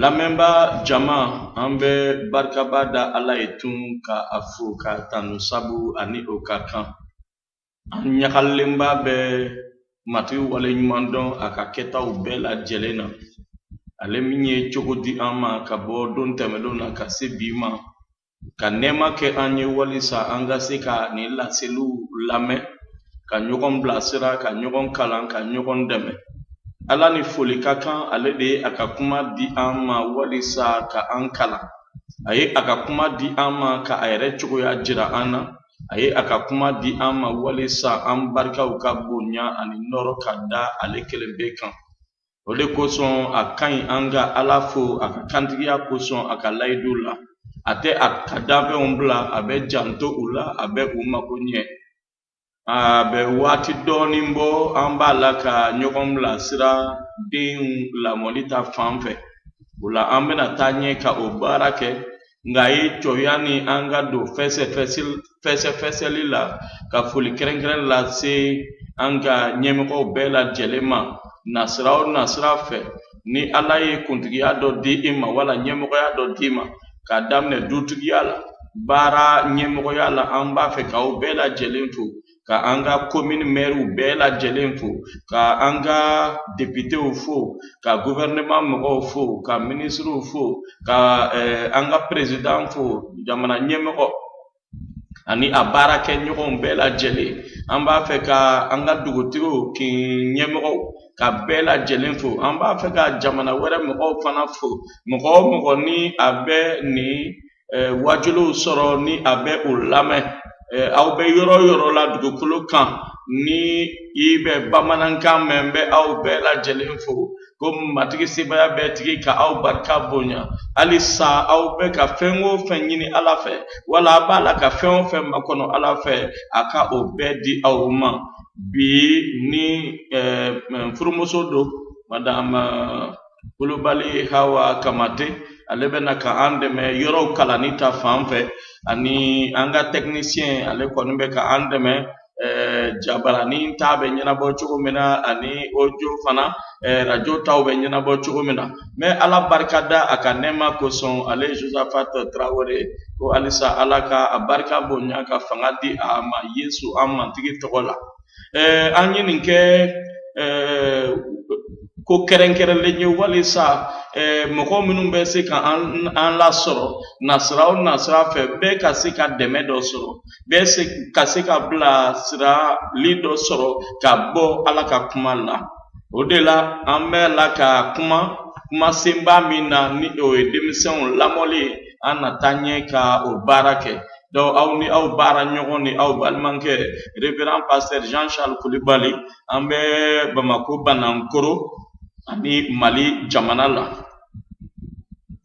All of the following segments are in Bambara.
Lamemba jama ambe barkabada ala etun ka afu ka tanu sabu ani okakan. Nyakalemba be matu wale nyumandon akaketa ubela jelena. Ale minye chokodi ama ka bodon temelona ka sebima. Ka nema ke anye walisa angase ka ni la selu lame. Ka nyogon blasira, ka nyogon kalan, ka nyogon deme. Ala ni foli kakan ale de akakuma di ama walisa ka ankala. Aye akakuma di ama ka ayere chokoya jira ana. Aye akakuma di ama walisa ambarka ukabunya ani noro kada ale kelembe kan. Ode koson akan anga alafo akakantiya koson akalaidula. Ate akadabe ombla abe janto ula abe umakonye. Abe wati donimbo amba laka nyogomla sira din la monita fanfe. Ula ambe na tanye ka obarake ngai choyani anga do fese lila ka fuli keren la se anga nyemeko bela jelema nasra fe ni alaye kuntiya do di ima wala nyemeko ya do dima ka damne dutugiyala bara nyemeko yala amba fe ka bela jelenfu ka anga commune maire bela jelenfu ka anga député fo ka gouvernement mo fo ka ministre fo ka anga président fo jamana nyemeko ani abara ke nyoko bela jele amba fe ka anga dugotiro ki nyemeko ka bela jelenfu amba fe ka jamana wera mo fana fo mo ni abe ni wajulu soro ni abe ulame aw be yoro la dugukolo kan ni ibe bamanankan membe aw be la jelenfo ko matigi sibaya be tigi ka aw barka bonya alisa aw be ka fenwo fenyini ala fe wala bala ka fenwo fe makono ala fe aka obedi aw ma bi ni furumoso do madame Kulubali Hawa Kamate alebena ka ande me yoro kalanita fanfe ani anga technicien ale konumbe ka ande me jabarani tabe nyana bo chugumina ani ojo fana radio tawbe nyana bo chugumina me ala barkada akanema ko son ale Josaphat Traoré ko alisa alaka abarka bonya ka fangadi ama Yesu amma tigi togola anyi ninke ko kerenkere lenye walisa moko minnu bɛ se ka an lasɔrɔ nasira fɛ bɛɛ ka se ka dɛmɛ dɔ sɔrɔ bɛɛ ka se ka bila sirali dɔ sɔrɔ ka bɔ ala ka kuma la o de la an bɛ la ka kuma senba min na ni o ye denmisɛnw lamɔli an na taa ɲɛ ka o baara kɛ donc aw ni aw baara ɲɔgɔn ni aw balimakɛ révérend pasteur Jean-Charles Kulibali an bɛ Bamako Banankoro ani Mali jamana la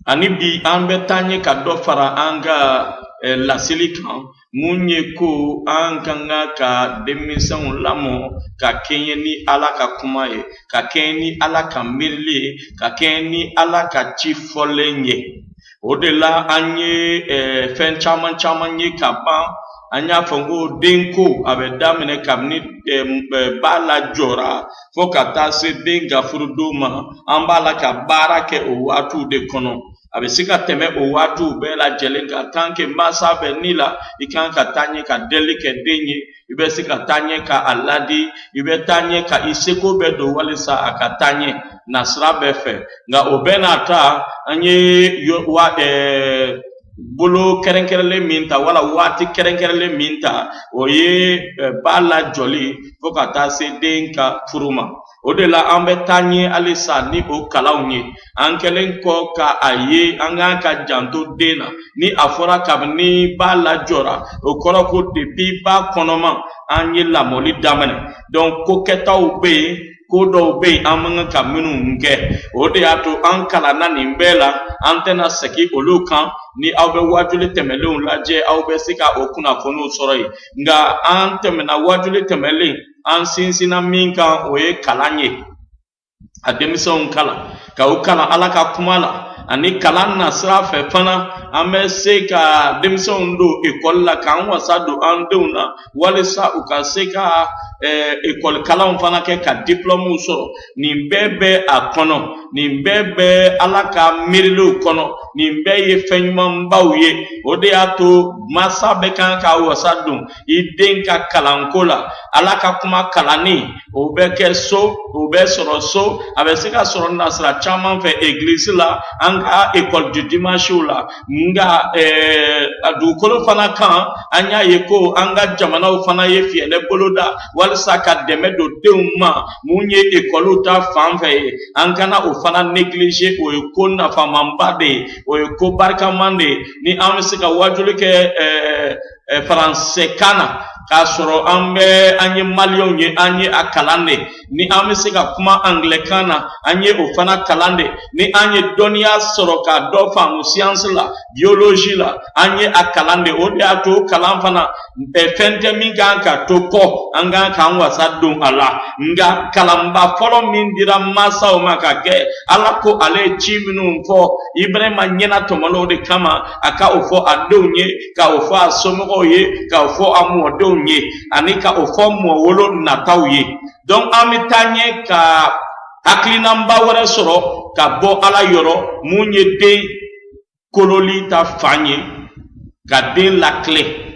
ani bi an bɛ taa ɲɛ ka dɔ fara an ka laseli kan mun ye ko an kan ka denmisɛnw lamɔ ka kɛɲɛ ni ala ka kuma ye ka kɛɲɛ ni ala ka miirili ye ka kɛɲɛ ni ala ka ci fɔlen ye o de la an ye fɛn caman ye ka ban an y'a fɔ ko denko a bɛ daminɛ kabini ba la jɔra fo ka taa se den gafurudon ma an b'a la ka baara kɛ o waatiw de kɔnɔ a bɛ se ka tɛmɛ o waatiw bɛɛ lajɛlen kan tant que mansa bɛ ni la i kan ka taa ɲɛ ka deli kɛ den ye i bɛ se ka taa ɲɛ ka a ladi i bɛ taa ɲɛ ka i seko bɛɛ don walisa a ka taa ɲɛ nasira bɛɛ fɛ nka o bɛɛ n'a ta an ye bolo kɛrɛnkɛrɛnlen min ta wala waati kɛrɛnkɛrɛnlen min ta o ye ba la jɔli fo ka taa se den ka furu ma o de la an bɛ taa ɲɛ halisa ni o kalanw ye an kɛlen kɔ ka a ye an kan ka janto den na ni a fɔra kabini ba la jɔra o kɔrɔ ko depuis ba kɔnɔma an ye lamɔli daminɛ donc ko kɛtaw bɛ yen ko dɔw bɛ yen an man ka minnu kɛ o de y'a to an kalanna nin bɛɛ la an tɛna segin olu kan ni aw bɛ wajuli tɛmɛlenw lajɛ aw bɛ se ka o kunnafoniw sɔrɔ yen nka an tɛmɛna wajuli tɛmɛlen an sinsinna min kan o ye kalan ye a denmisɛnw kalan ka o kalan ala ka kuma la ani kalan na sira fɛ fana an bɛ se ka denmisɛnw don ekɔli la k'an wasa don an denw na walisa u ka se ka école kalan fana kɛ ka diplôme sɔrɔ nin bɛɛ bɛ a kɔnɔ nin bɛɛ bɛ ala ka miirilenw kɔnɔ nin bɛɛ ye fɛn ɲumanbaw ye o de y'a to masa bɛ kan ka wasa don i den ka kalanko la ala ka kuma kalanni o bɛ kɛ so o bɛ sɔrɔ so a bɛ se ka sɔrɔ nasira caman fɛ église la an ka école du dimanche la nga a dugukolo fana kan an y'a ye ko an ka jamanaw fana ye fiyɛlɛ bolo da walisa ka dɛmɛ don denw ma mun ye école ta fan fɛ ye an kana o fana négliger o ye ko nafamanba de ye o ye ko barikaman de ye ni an bɛ se ka wajuli kɛ français kan na k'a sɔrɔ an ye maliyɛnw ye an ye a kalan de ni an bɛ se ka kuma anglais kan na an ye o fana kalan de ni an ye dɔnniya sɔrɔ ka dɔ faamu science la biologie la an ye a kalan de o de y'a to kalan fana fɛn tɛ min kan ka to kɔ an kan k'an wasa don a la nka kalanba fɔlɔ min dira mansaw ma ka kɛ ala ko ale ye ci minnu fɔ Ibrahima ɲɛna tɔmɔnɔw de kama a ka o fɔ a denw ye ka o fɔ a somɔgɔw ye ka o fɔ a mɔdenw ye ani ka o fɔ mɔwolo nataw ye donc an bɛ taa ɲɛ ka hakilinaba wɛrɛ sɔrɔ ka bɔ ala yɔrɔ mun ye den kololi ta fan ye ka den lakile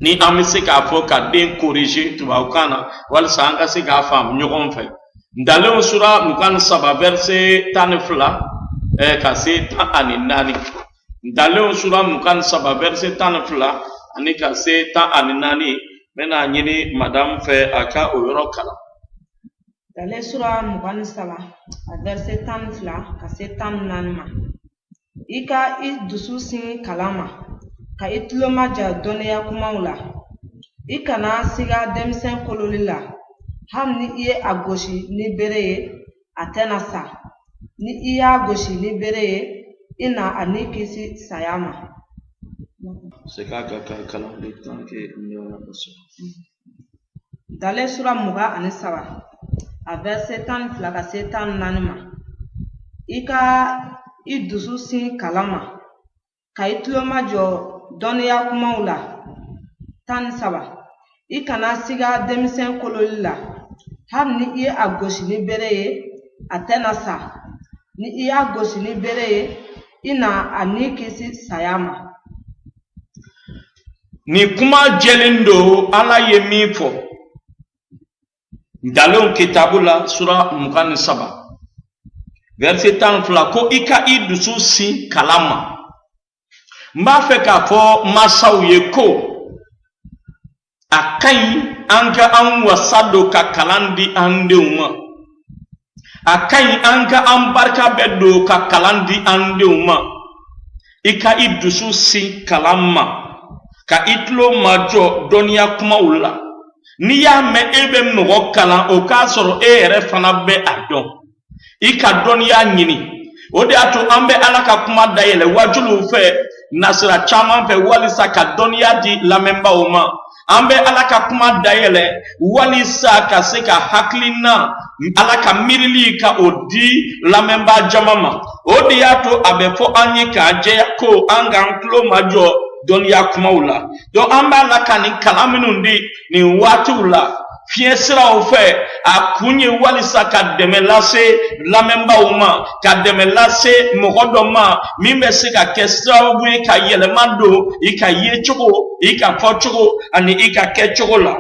ni an bɛ se k'a fɔ ka den corriger tubabukan na walisa an ka se k'a faamu ɲɔgɔn fɛ Ndalew sura 23 verset 12 ka se 14 Ndalew sura 23 verset 12 ani ka se 14 mena nyini madame fɛ a ka o yɔrɔ kalan Ndalew sura 23 verset 12 ka se 14 ma i ka i dusu sin kalama ka i tulo maja dɔnniya kumaw la i kana siga denmisɛn kololi la hali ni i ye a gosi ni bere ye a tɛna sa ni i y'a gosi ni bere ye i na a ni kisi saya ma c'est ka kalan de tant que Ndalew sura 23 a verset 12 ka se 14 ma i ka i dusu sin kalama ka i tulo majɔ dɔnniya kumaw la 13 i kana siga denmisɛn kololi la hali ni i ye a gosi ni bere ye a tɛna sa ni i y'a gosi ni bere ye i na a ni kisi saya ma ni kuma jɛlen do ala ye min fɔ Ndalew kitabu la sura 23 verset 12 ko i ka i dusu sin kalama n b'a fɛ k'a fɔ masaw ye ko a ka ɲi an ka an wasa don ka kalan di an denw ma a ka ɲi an ka an barika bɛ don ka kalan di an denw ma i ka i dusu sin kalan ma ka i tulo majɔ dɔnniya kumaw la n'i y'a mɛn e bɛ mɔgɔ kalan o k'a sɔrɔ e yɛrɛ fana bɛ a dɔn i ka dɔnniya ɲini o de y'a to an bɛ ala ka kuma dayɛlɛ wajuliw fɛ nasira caman fɛ walisa ka dɔnniya di lamɛnbaaw ma an bɛ ala ka kuma dayɛlɛ walisa ka se ka hakilina ala ka miirili ka o di lamɛnbaa jama ma o de y'a to a bɛ fɔ an ye k'a jɛya ko an k'an tulo majɔ dɔnniya kumaw la donc an b'a la ka nin kalan minnu di nin waatiw la fiɲɛ siraw fɛ a kun ye walisa ka dɛmɛ lase lamɛnbaaw ma ka dɛmɛ lase mɔgɔ dɔ ma min bɛ se ka kɛ sababu ye ka yɛlɛma don i ka ye cogo i ka fɔ cogo ani i ka kɛ cogo la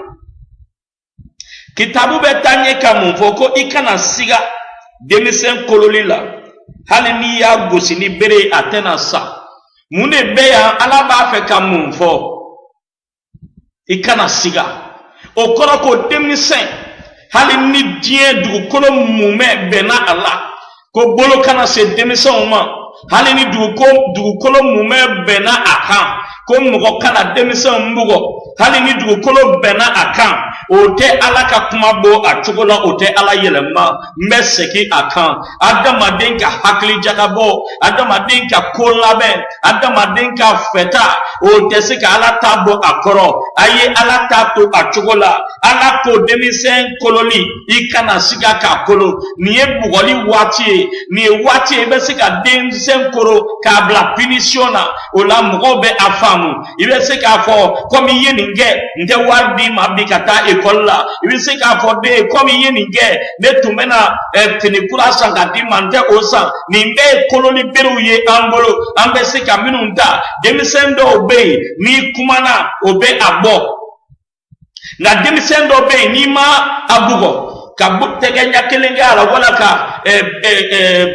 kitabu bɛ taa ɲɛ ka mun fɔ ko i kana siga denmisɛn kololi la hali n'i y'a gosi ni bere a tɛna sa mun de bɛ yan ala b'a fɛ ka mun fɔ i kana siga o kɔrɔ ko denmisɛn hali ni diɲɛ dugukolo mumɛ bɛnna a la ko bolo kana se denmisɛnw ma hali ni dugukolo mumɛ bɛnna a kan ko mɔgɔ kana denmisɛnw bugɔ hali ni dugukolo bɛnna a kan o tɛ ala ka kuma bɔ a cogo la o tɛ ala yɛlɛma n bɛ segin a kan adamaden ka hakili jagabɔ adamaden ka ko labɛn adamaden ka fɛta o tɛ se ka ala ta bɔ a kɔrɔ a ye ala ta to a cogo la ala ko denmisɛn kololi i kana siga k'a kolo nin ye bugɔli waati ye nin ye waati ye i bɛ se ka denmisɛn koro k'a bila punition na o la mɔgɔw bɛ a faamu i bɛ se k'a fɔ komi i ye nin kɛ n tɛ wari d'i ma bi ka taa école là il veut se qu'a fondé comme il y a une guerre mais tout maintenant fini kura sangati mante osan ni be koloni beruye ambolo ambe se ka minunta demisendo obey ni kumana obey abo na demisendo obey ni ma abugo ka buttege nyakelenga ala wala ka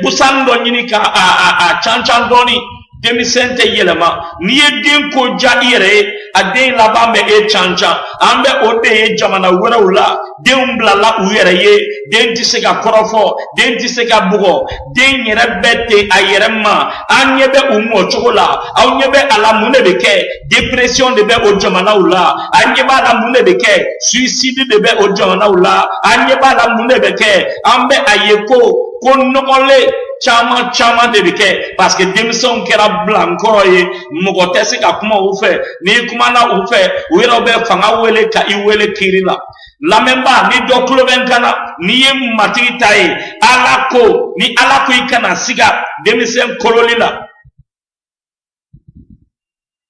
busando nyini ka a chanchandoni demisente yelema ni yedin ko jaire ade laba me e chancha ambe ode jamana wera ula den blala uyere ye den tisega korofo den tisega bugo den yere bete ayerema anyebe umo chokola anyebe ala mune beke depression de be o jamana ula anyeba ala mune beke suicide de be o jamana ula anyeba ala mune beke ambe ayeko konnomole chama de beke parce que demison kera blanco ye mogotese ka kuma ufe ni kuma na ufe wera be fanga wele ka iwele kirila la memba ni do kloven kana ni yem matita ye alako ni alako ikana siga demisen kololila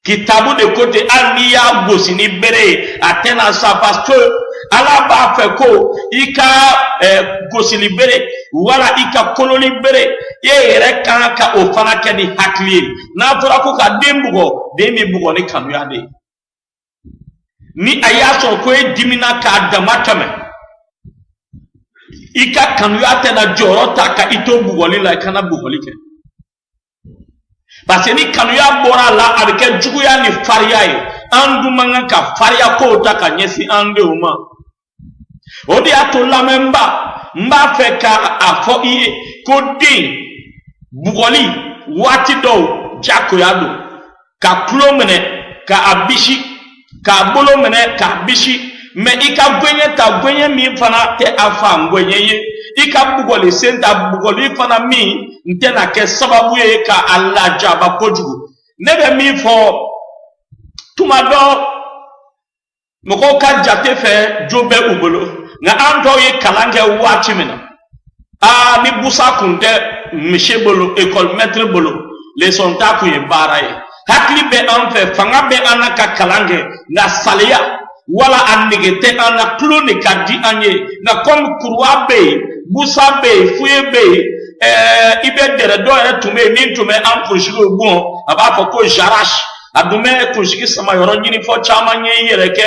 kitabu de côté alniya gosi ni bere atena sa parce que ala ba fe ko ika gosi libere wala ika kololi bere yere kanka o fana kedi hakli na fura ko ka dembugo demi bugo ni kanu yade ni ayaso ko e dimina ka damatame ika kanu yate na jorota ka ito bugo ni la kana bugo like parce ni kanu ya bora la avec juguya ni faria e andu manga ka faria ko ta ka nyesi ande uma odi ato la memba mba fe ka afo iye ko din bugoli wati do jako yado ka klo mene ka abishi ka bolo mene ka abishi me ika gwenye ta gwenye mi fana te afa ngwenye ye ika bugoli senta bugoli fana mi ntena ke sababu ye ka Allah jaba kojugu nebe mi fo tumado moko ka jate fe jobe ubolo nga anto ye kalange wati mina ni busa kunte mishe bolo école maître bolo les sonta ku ye baraye hakli be an fe fanga be anaka kalange nga salia wala annigete ana kloni kadi anye nga comme kurwa be busa be fuye be ibe dere do e tume ni tume an kushiro bon aba fa ko jarash adume kushiki sama yoro nyini fo chama nye yere ke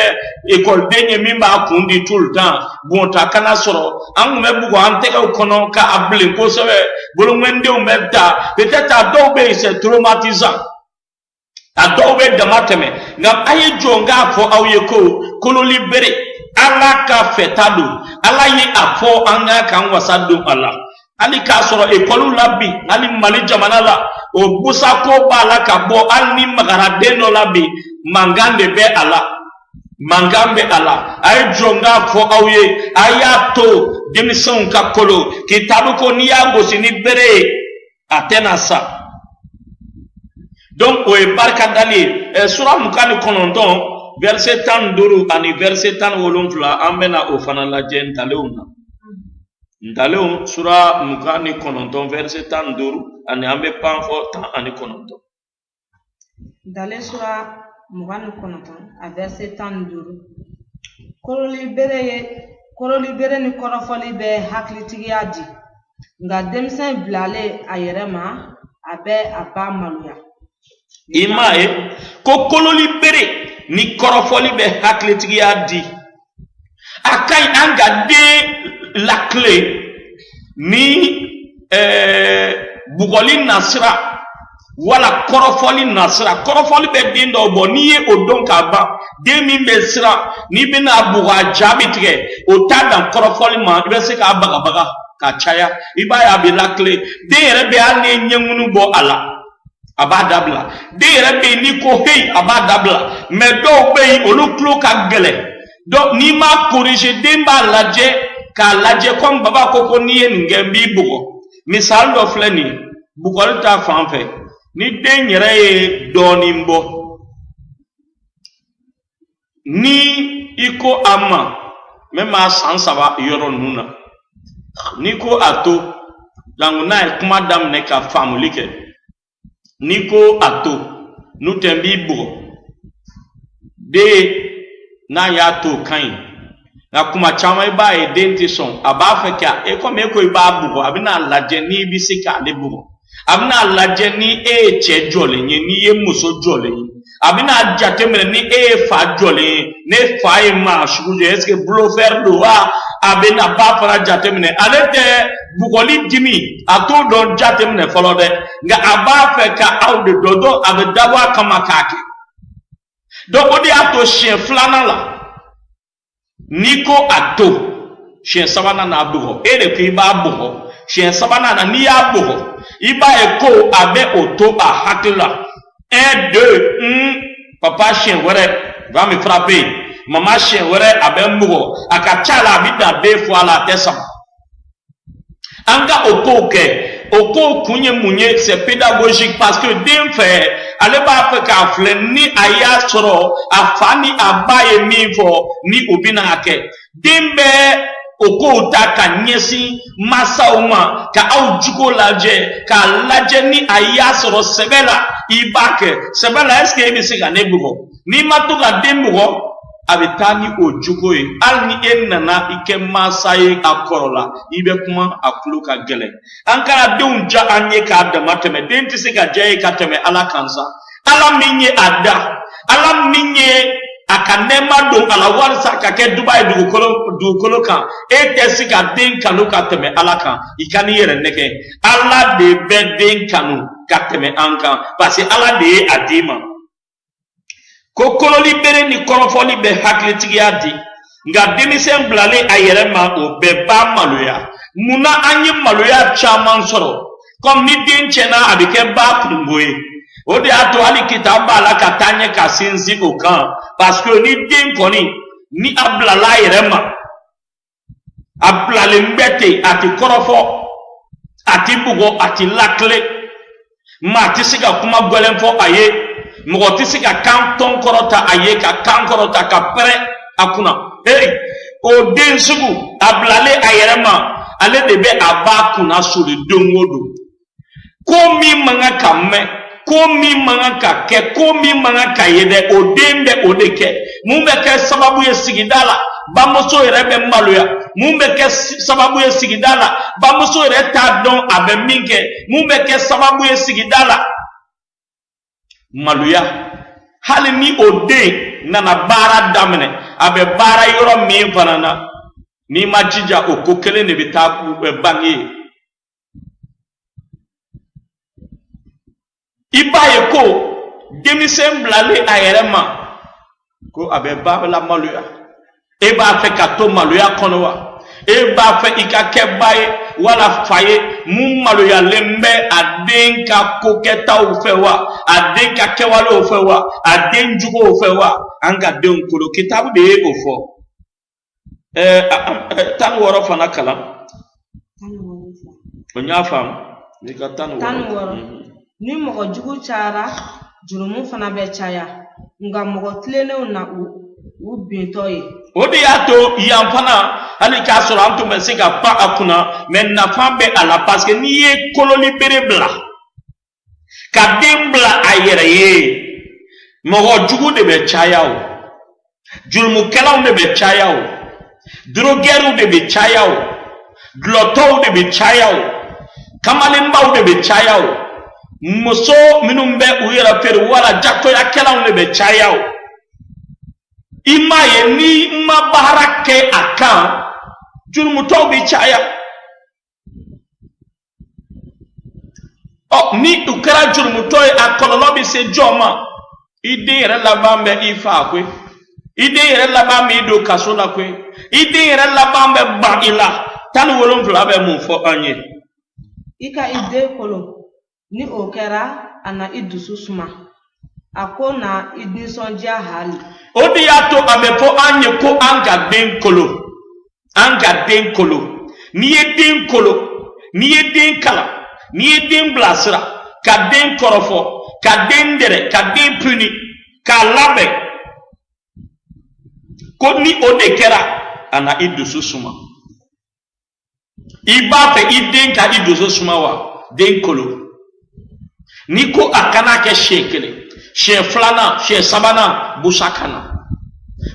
école benye mimba kundi tout le temps bon ta kana soro an me bugo an te ko kono ka able ko sewe bolo mwende umeta peut-être adobe c'est traumatisant adobe damateme ngam aye jonga fo awye ko libere ala ka fetado ala ye afo anga kan wasado ala ali ka soro école labi ali mali jamana la o busa ko bala ka bo ali magara deno labi mangambe be ala ay jonga fo awye ayato demison ka kolo kitabu ko niya go sini bere atena sa donc o barka dali sura mukani kononton verset 32 ani verset 17 amena o fana la jentaleuna ndaleo sura mukani kononton verset 32 ani ambe panfo tan ani kononton dale sura mukani kononton a verset 32 kololi bere ni korofoli be haklitigi adi nga demsen blale ayerema abe aba maluya imae ko kololi bere ni korofoli be haklitigi adi akai anga de la clé ni bugoli nasra wala korofoli nasra korofoli be dindo bo ni odon kaba de mi besra ni bina buga jabitre o tada korofoli ma be se ka baga ka chaya ibaya be la clé de rebe ane nyengunu bo ala abadabla de rebe ni ko hey abadabla me do be oluklo ka gele do ni ma corriger demba laje ka laje comme baba koko niye ngembi bugo misal do fleni bugol ta fanfe ni den yere doni mbo ni iko ama mema sansaba yoro nuna ni ko ato languna kuma dam ne ka famulike ni ko ato nu tembi bugo de na ya to kan na kuma chama iba e denti son aba feka e ko me ko iba bugo abina laje ni bisika le bugo abina laje ni e che jole ni ye muso jole abina jatemre ni e fa jole ne fa e ma shuje eske blofer do wa abina ba fara jatemne alete bugoli dimi ato don jatemne folode nga aba feka awde dodo abedawa kama kake do odi ato chien flana la Niko ato chien sabana na buho ere ki ba buho chien sabana na ni ya buho iba eko abe oto a hatila 1 2 papa chien were va me frapper maman chien were abe buho akachala bida 2 fois la tesa anga oko kunye munye c'est pédagogique parce que dem fait ale ba fe ka fle ni aya soro afani abaye mifo ni obina ake dembe oko utaka nyesi masa uma ka au jugo laje ka laje ni aya soro sebela ibake sebela eske ebi siga nebugo ni matuka dembugo abitani ojugo e alni enana ike masaye akorola ibe kuma akuluka gele ankara deunja anye ka adamateme denti siga jaye kateme ala kansa ala minye ada ala minye akanema do ala warsa kake Dubai du kolo kan ete siga den kanu kateme ala kan ikani yere neke ala de be den kanu kateme ankan parce ala de adima kokolo libere ni korofoli be haklitigi adi nga demisen blale ayerema o be ba maluya muna anyi maluya chaman soro kom ni den chena abike ba kumboye o de ato ali kitaba la katanye kasinzi okan parce que ni den koni ni ablala ayerema ablale mbete ati korofo ati bugo ati lakle ma tisiga kuma gwelenfo aye Mogotisi ka kanton korota aye ka kankorota ka pere akuna hey o den sugu ablale ayerema ale de be aba kuna suri dongodo ko mi manga kamme ko mi manga ka ke ko mi manga ka yede o dembe o deke mumbe ke sababu ye sigidala bamoso rebe maluya mumbe ke sababu ye sigidala bamoso re ta don abe minke mumbe ke sababu ye sigidala maluya hali ni ode nana bara damene abe bara yoro mi fanana ni majija okokele ne bitaku bangi ibaye ko demisen blale ayerema ko abe babla maluya e ba fe kato maluya konowa e ba fe ikake baye wala faye mum maluya lembe adenka koketa ufewa adenka kewale ufewa adenjugo ufewa anga den kolo kitabu de ofo tan woro fana kala onya fam ni ka tan woro ni mo jugo chara jurumu fana be chaya nga mo tlele na u bintoye odi ato yamfana ali ka soro anto mesika pa akuna men na fambe ala parce que ni ye koloni berebla ka dembla ayere mo jugu de be chayao julmu kelaw de be chayao drogeru de be chayao gloto de be chayao kamalimba de be chayao moso minumbe uyera per wala jakto ya kelaw de be chayao imaye ni mabarake akan julmuto bi chaya ni ukara julmuto akololo bi se joma ide yere labambe ifa kwe ide yere labambe ido kasola kwe ide yere labambe ba ila tan wolon flabe mu fo anye ika ide kolo ni okera ana idusu suma akona idnisonja hali odi ato amepo anye ko anga den kolo ni den kolo ni den kala ni den blasra ka den korofo ka den dere ka den puni ka labe ko ni ode kera ana idusu suma iba fe iden ka idusu suma wa den kolo ni ko akana ke shekele chez flana chez sabana busakana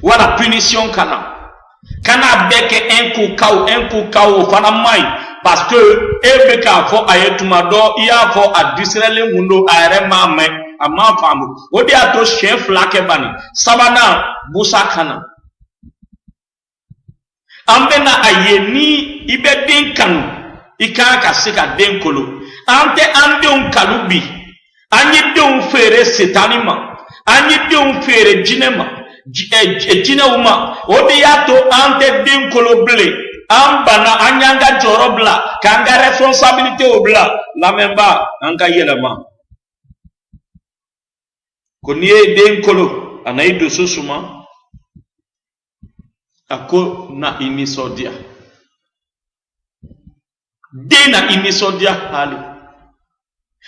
wala punition kana kana beke un coup fana mai parce que ebe ka fo ayetuma do iya fo adisrele mundo are mame ama famu odi ato chef lake bani sabana busa kana ambena ayeni ibe den kanu ikaka sika den kolo ante ande un kalubi anyi de un fere setanima anyi de un fere jinema jinewuma odi ato ante den kolo ble ambana anyanga jorobla kanga responsabilité obla la memba anga yelama koniye den kolo anaido susuma ako na inisodia dena inisodia hali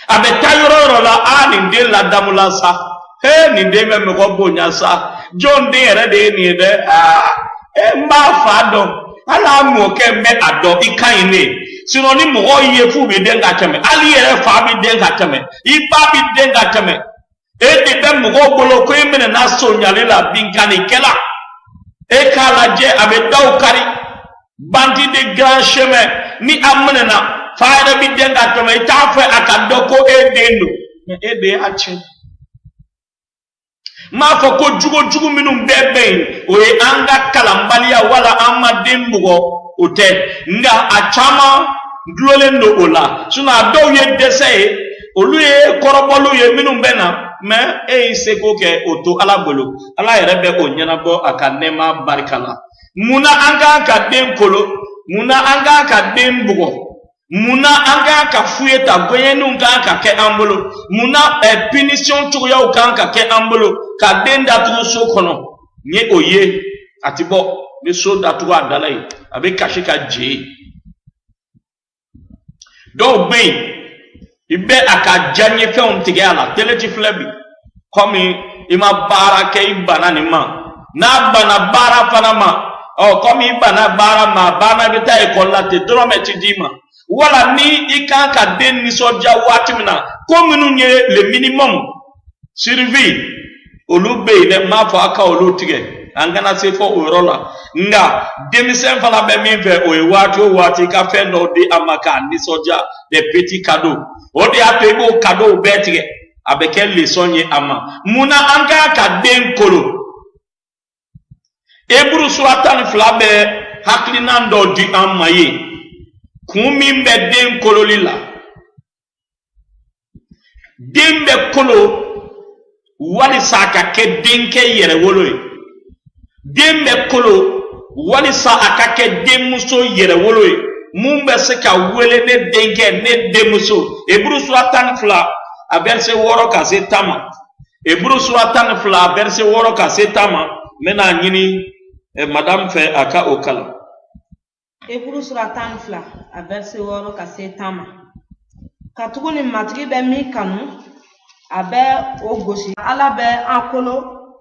abetayoro la ani de la damula sa he ni de me ko bonya sa john de re de ni de mba fado ala mo ke me ado ikan ni sino ni mo ye fu bi den ga teme ali ere fa bi den ga teme ipa bi den ga teme e de be mo bolo ko ime na so nyale la binkani kela e kala je abe daw kari bandi de grand chemin ni amne na fa bi den ga teme ta fa akadoko e dendo e de achi ma fo ko jugo minum bebe o e anga kalambalia wala amma dembugo ote nga achama glole no ola suna do ye dese oluye korobolu ye minum bena me e seko ke oto ala bolo ala yerebe o nyana bo akanema barikala muna anga ka dem kolo muna anga ka dembugo muna anga ka fuyeta goyenu nga ka ke ambolo muna punition tuya o kan ka ke ambolo ka denda tu so kono nye oye atibo be so datu adalai abe kashika je do gbe ibe aka janye fe on tige ala teleji flebi komi ima barake ibana ni ma na bana bara fana ma o komi ibana bara ma bana bita e kollate drometi dima wala ni ikaka den ni soja watimina kominu nye le minimum survie olube le mafo aka olutige angana se fo orola nga demisen fala be mi ve o wati ka fe no de amaka ni soja de petit cadeau o de apego cadeau betige abeke le sonye ama muna anga ka den kolo ebru suratan flabe haklinando di amaye kumi mbe den kolo lila dembe kolo wali saka ke denke yere woloy dembe kolo wali saka ke demuso yere woloy mumbe seka wele ne denke ne demuso ebru suratan fla a verse woro ka setama ebru suratan fla a verse woro ka setama mena nyini madame fe aka okala Eburu suratan fla a verse woro ka setama katuguni matri be mi kanu abe ogosi ala be ankolo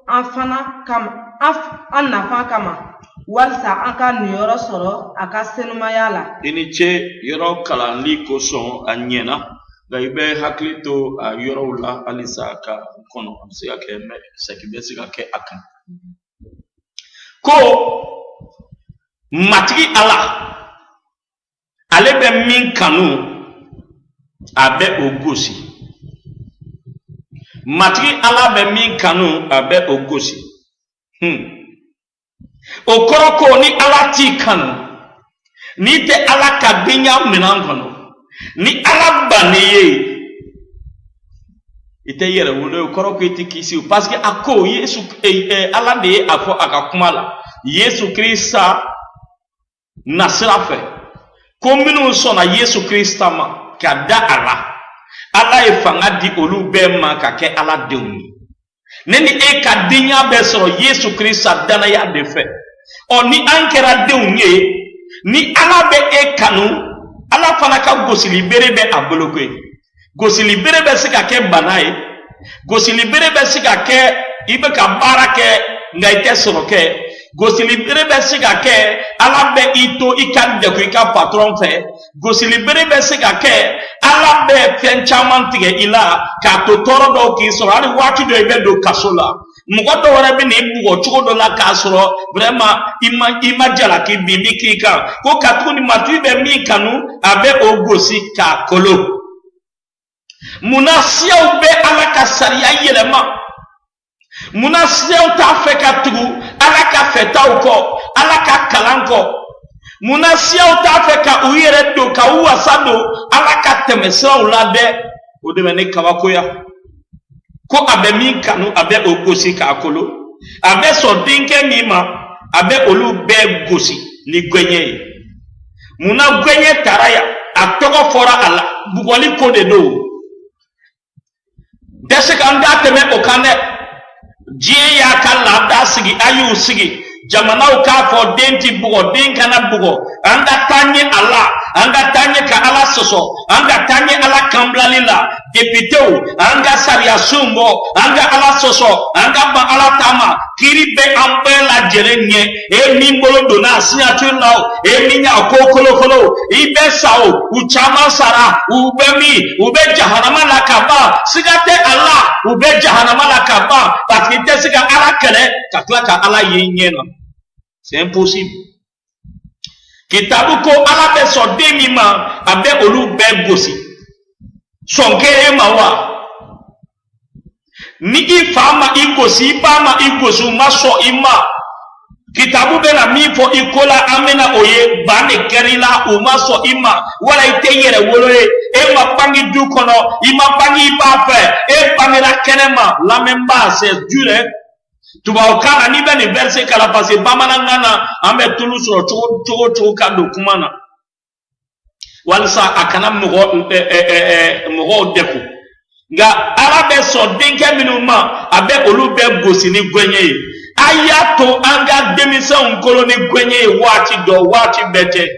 anfana kama annafa kama walsa anka niyoro soro aka senuma yala iniche yoro kala liko son anyena ga ibe haklito a yoro la alisa ka kono amsi ake me sekibesi ke akan ko matri ala alebe min kanu abe ogosi matri ala be min kanu abe ogosi okoroko ni ala ti kanu ni te ala kadenya menangono ni ala baniye ite yere wole okoroko itikisi parce que ako yesu ala de afo akakumala yesu krista nasrafe kominu sona yesu krista ma kada ala e fanga di olu be ma ka ke ala deuni neni e kadenya be so yesu krista dana ya de fe oni ankera deuni ni ala be e kanu ala fana ka gosili berebe abolokwe gosili berebe sika ke banai gosili berebe sika ke ibe ka barake ngaite soroke gosili berebe sika ke ala be ito ikan de ko ika patron fe gosili berebe sika ke ala be fen chaman tige ila ka to toro do ki so ari wati do ibe do kasola mugoto wara bi ni bugo chugo do la kasro vraiment ima jala ki bibi ki ka ko katuni matu be mi kanu abe ogosi ka kolo munasiya be ala ka sariya yelema munasiya ta fe ka tugu ala ka fetaw ko ala ka kalanko munasiya ta fe ka uyere do ka uwasado ala ka temesa ulade o de ne kawakoya ko abe mi kanu abe ogosi ka kolo abe so dinke mima abe olu be gosi ni gwenye muna gwenye taraya atogo fora ala bugoli kode do dese kan da teme okane je ya kala da sigi ayu sigi jamana ka fo denti bugo dinka na bugo anda tanye ala anga tanye ka ala soso anga tanye ala kamblalila depiteu anga saria sumbo anga ala soso anga ba ala tama kiribe ambela jerenye e mimbolo dona signature now e minya kokolo ibe sao uchama sara ube jahanama la kaba sigate ala ube jahanama la kaba parce que te siga ala kele ka ala yenyeno. C'est impossible. Kitabu ko ala be so demi ma abe olu be gosi. Son kere mawa. Ni ifama igosi ma igosu ma so ima. Kitabu be na mi fo ikola amena oye bane kerila o ma so ima. Wala ite yere wolore e ma pangi du kono ima pangi ba fe e pangi la kenema la memba c'est dur. Tuba ukana ni beni verse kala pasi bamana ngana ambe tulu suro chogo kando kumana walsa akana mugo deku nga arabe so denke minuma abe olu be gosi ni gwenye ayato anga demisa unkolo ni gwenye wati bete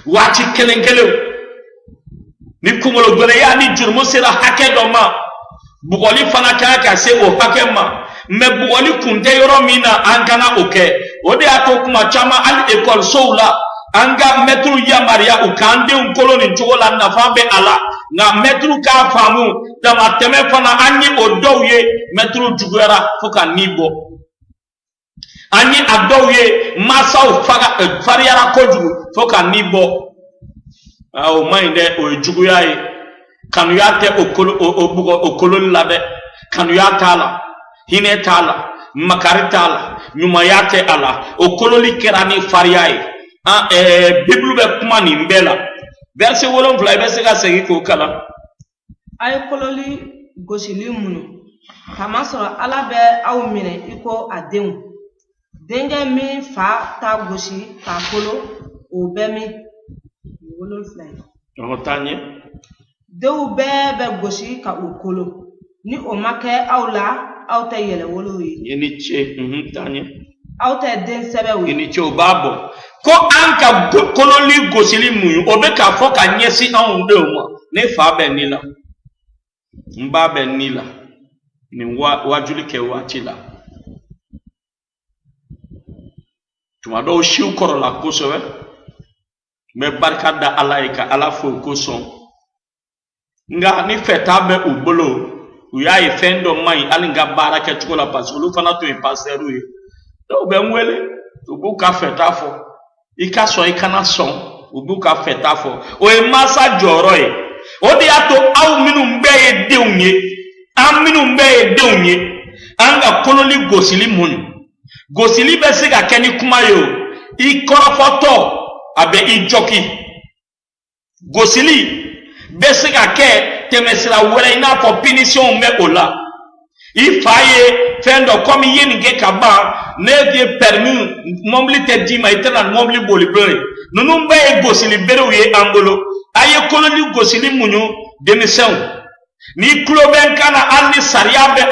wati kelenkele ni kumolo gole ya ni jurmu sira hake doma bugoli fana kaka se o hake ma me bugoli kunte yoro mina angana oke ode ato kuma chama al école soula anga metru ya maria ukande unkolo ni chogola na fambe ala na metru ka famu da mateme fana anyi odowye metru jugera foka nibo anyi adowye masa faga fariara kojugu foka nibo au mainde o juguyaye kanu yate okolo labe kanu yatala hine tala makari tala nyuma yate ala okololi kerani fariyaye biblu be kuma ni mbela verse wolon fly be sega segi ko kala ay kololi gosili munu kama soro ala be aw mine iko aden denge mi fa ta gosi ta kolo o be mi wolon fly o tanye de u be gosi ka o kolo ni o make awla awta yele wolo yi ni che tanye awta den sebe wi ni che o babo ko anka kololi gosili mu o be ka fo ka nyesi an de mo ne fa be ni la mba be ni la ni wajuli ke watila tuma do shiu koro la kosowe me barkada alaika ala fo koson nga ni feta be ubolo uya ifendo mai alinga baraka chukola pasulu fana to ipaseru yi do be nwele ubuka feta fo ikaso ikana son ubuka feta fo o e masa joro yi o di ato awu minu mbe e de unye aminu mbe e de unye anga kololi gosili mun gosili be siga keni kuma yo ikorofoto abe ijoki gosili be siga ke temesira wele ina for punition me ola ifaye fendo comme yeni ge kaba ne de permis mombli te di ma itena mombli boli bere nunu mbe e gosili bere uye angolo aye kololi gosili munyu demission ni kloben kana anni sariya be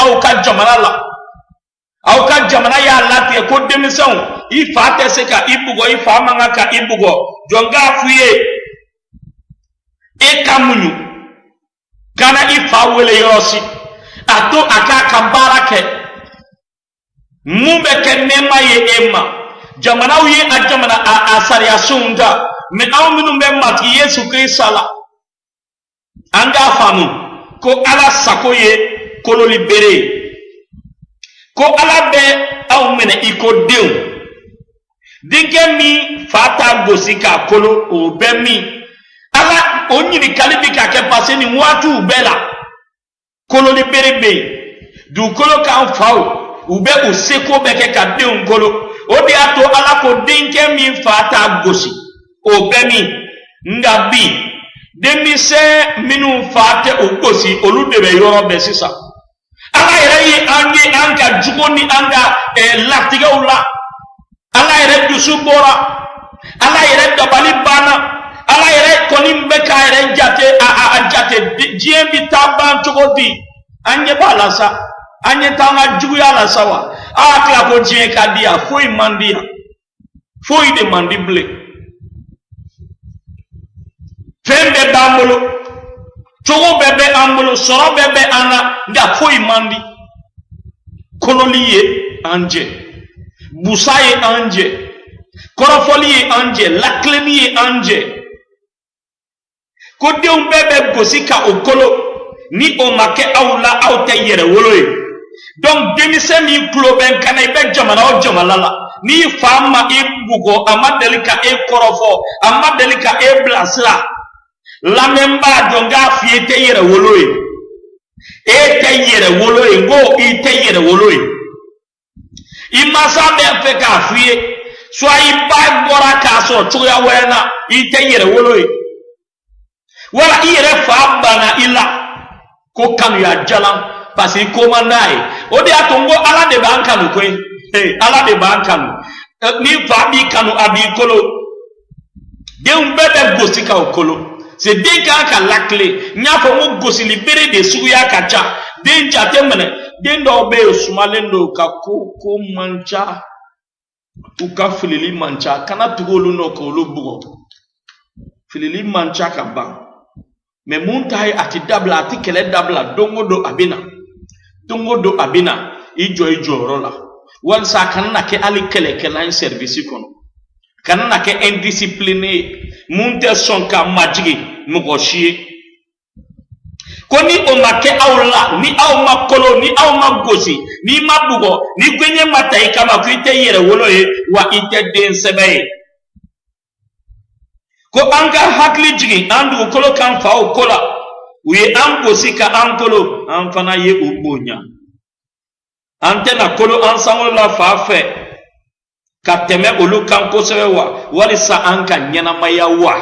auka jamana ya lati ko demission ifa te seka ibugo ifa manga ka ibugo jonga fuye e kamunyu kana ifa wele yosi ato aka kambarake mumbe kenema ye ema jamana uye ajamana asariya sunga me awminu be mati Yesu Kristala anga famu ko ala sakoye kololi bere ko ala be aw mene iko dew dinke mi fata gosi ka kolo o be mi ala onyini kalibi ka ke passé ni watu bela kolo ni berebe du kolo ka faw ube o seko be ke ka dew kolo o de ato ala ko dinke mi fata gosi o be mi ngabi demi se minu fate o gosi olu de be yoro be sisa ala yere ange anga jugoni anga latiga ula ala yere dusu bora ala yere dabali bana ala yere koni mbeka yere jate a jate jembi taban chogodi anye balasa anye tanga jugu ya la sawa kla ko jien kadia foi mandia foi de mandible fembe bambolo chogo bebe ambolo soro bebe ana nga foi mandi kololiye anje busaye anje korofoliye anje lakleniye anje ko deum bebe gosika okolo ni o make awla awte yere woloye donc demise mi kloben kanay be jamana o jamalala ni fama e bugo amadelika e korofo amadelika e blasra la memba jonga fiete yere woloye te yere woloye go te yere woloye imasa be fe ka fie so ayi ba bora ka so tuya wena te yere woloye wala yere fa bana ila ko kanu ya jalam parce ko manai o de atongo ala de bankanu ko ala de bankanu ni fa bi kanu abi kolo de un bebe gosika okolo c'est des gars qui la clé nya ko mo gosi libéré de suya kacha den jate mene den do be sumalendo ka ko mancha u ka filili mancha kana tugolu no ko lo bugo filili mancha ka ba me muntai ati dabla ati kele dabla dongodo abina ijo rola wan sa kanna ke ali kele kelan service kono kanna ke indiscipliné munte sonka majigi mugoshi koni o make awla ni aw makolo ni aw magosi ni mabugo ni kwenye matai kama kuite yere woloye wa ite den sebe ko anga hakli jigi andu kolo kan fa o kola wi angosi ka ankolo anfana ye ubonya antena kolo ansango la fa fe kateme olu kan ko sewa walisa anka nyana maya wa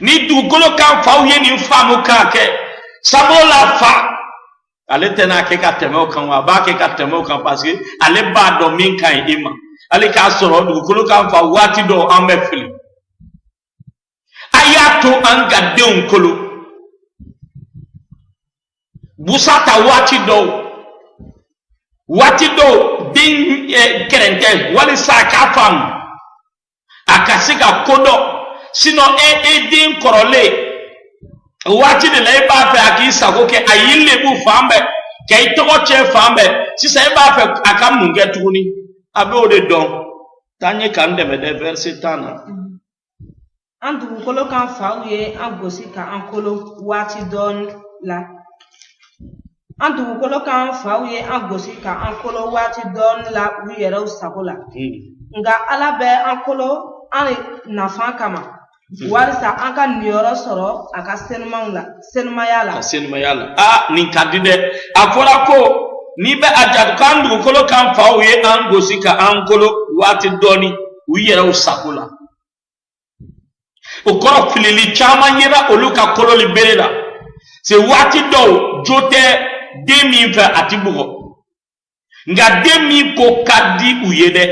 ni du kolo kan fa uye ni famu kake sabola fa ale tena ke kateme o kan wa ba ke kateme o kan parce que ale ba do min kan ima ale ka soro du kolo kan fa wati do amefili ayato anga de kolo busata wati do din kerente wali saka fam akasika kodo sino din korole wati de lay ba fe akisa ko ke ayille bu fambe ke to che fambe si sai ba fe akamunge tuni abe ode don tanye kan de verset tana andu kolo kan fauye angosika ankolo wati don la andu kolo kan fauye angosika ankolo wati don la uyere usakola nga alabe ankolo ani nafa kama warisa anka nioro soro aka senuma yala ni kadide afora ko ni be ajad kandu kolo kan fauye angosika ankolo wati doni uyere usakola okoro filili chama nyira oluka kolo liberela se wati do jote demi fa atibugo nga demi ko kadi uyede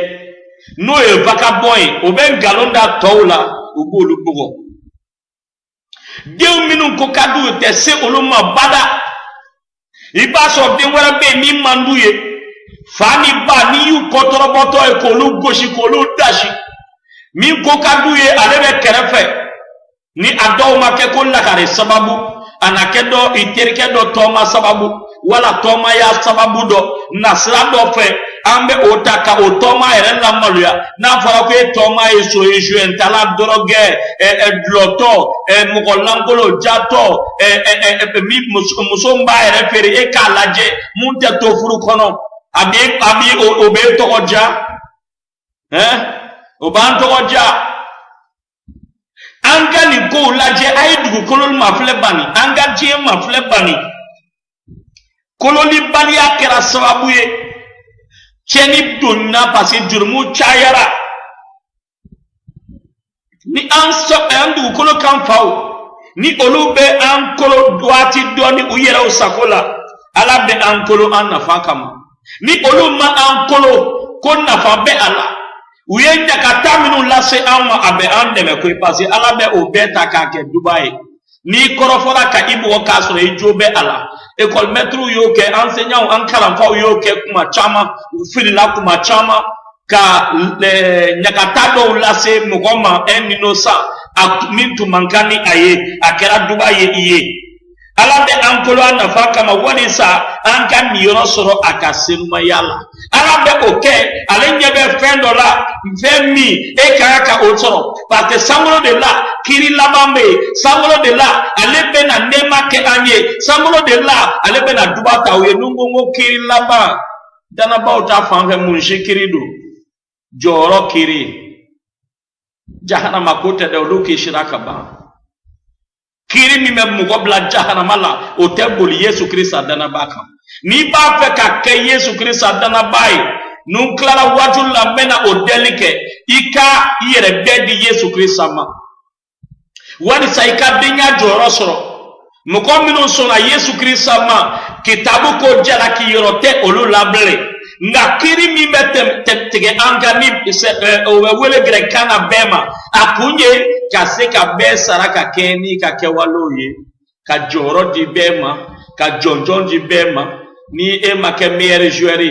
no e baka boy oben galonda tawla ubulu bugo dew minun ko kadu te se oluma bada iba so de wara be ni manduye fani ba ni yu kotoroboto e ko lu goshi ko lu dashi min ko kaduye alebe kerefe ni adaw make ko lakare sababu anake do iterike do toma sababu wala toma ya sababu do nasra do fe ambe otaka otoma erela maluya na fara ko etoma eso eju entala drogue loto mugolangolo jato mi musomba referi e kalaje munte to furu kono abi obe to oja oban to oja anga ni ko laje ay dugu kolol mafle bani anga je mafle bani kololi bani akera sababu ye cheni donna pase jurmu chayara ni anso andu kolo kan fawo ni olube an kolo duati doni uyera usakola ala be an kolo an nafa kama ni oluma an kolo ko nafa be ala uyenda kataminu lase amma abe an deme ko pase ala be obeta ka ke Dubai ni korofora ka ibu ka so ejobe ala école maître yo ke enseignant en kalamfa yo ke kuma chama filila kuma chama ka nyakata do lase mugoma enosa akmintu mankani aye akera Dubai iye ala be ankolo anafa kama woni sa anka miyoro soro akasemma yala ala be oke ale nyebe fendola femi e kaka otoro parce que sangolo de la kiri labambe sangolo de la ale be na nema ke anye sangolo de la ale be na dubata we nungo kiri laba dana bauta fange munshi kiri do joro kiri jahannama kote de oluki shiraka ba kiri mi me mugo bla jahannama la o tebuli Yesu Christ dana baka ni ba fe ka ke Yesu Christ dana bai nun klara wajul la mena o delike ika yere bedi Yesu Christ sama wani saika dinya joro soro muko minu sona Yesu Christ sama kitabu ko jala ki yorote olu lable nga kiri mi metem tege anga ni o wele grekana bema akunye kase ka be saraka keni ka kewaloye ka joro di bema ka jonjon di bema ni e make mere joueur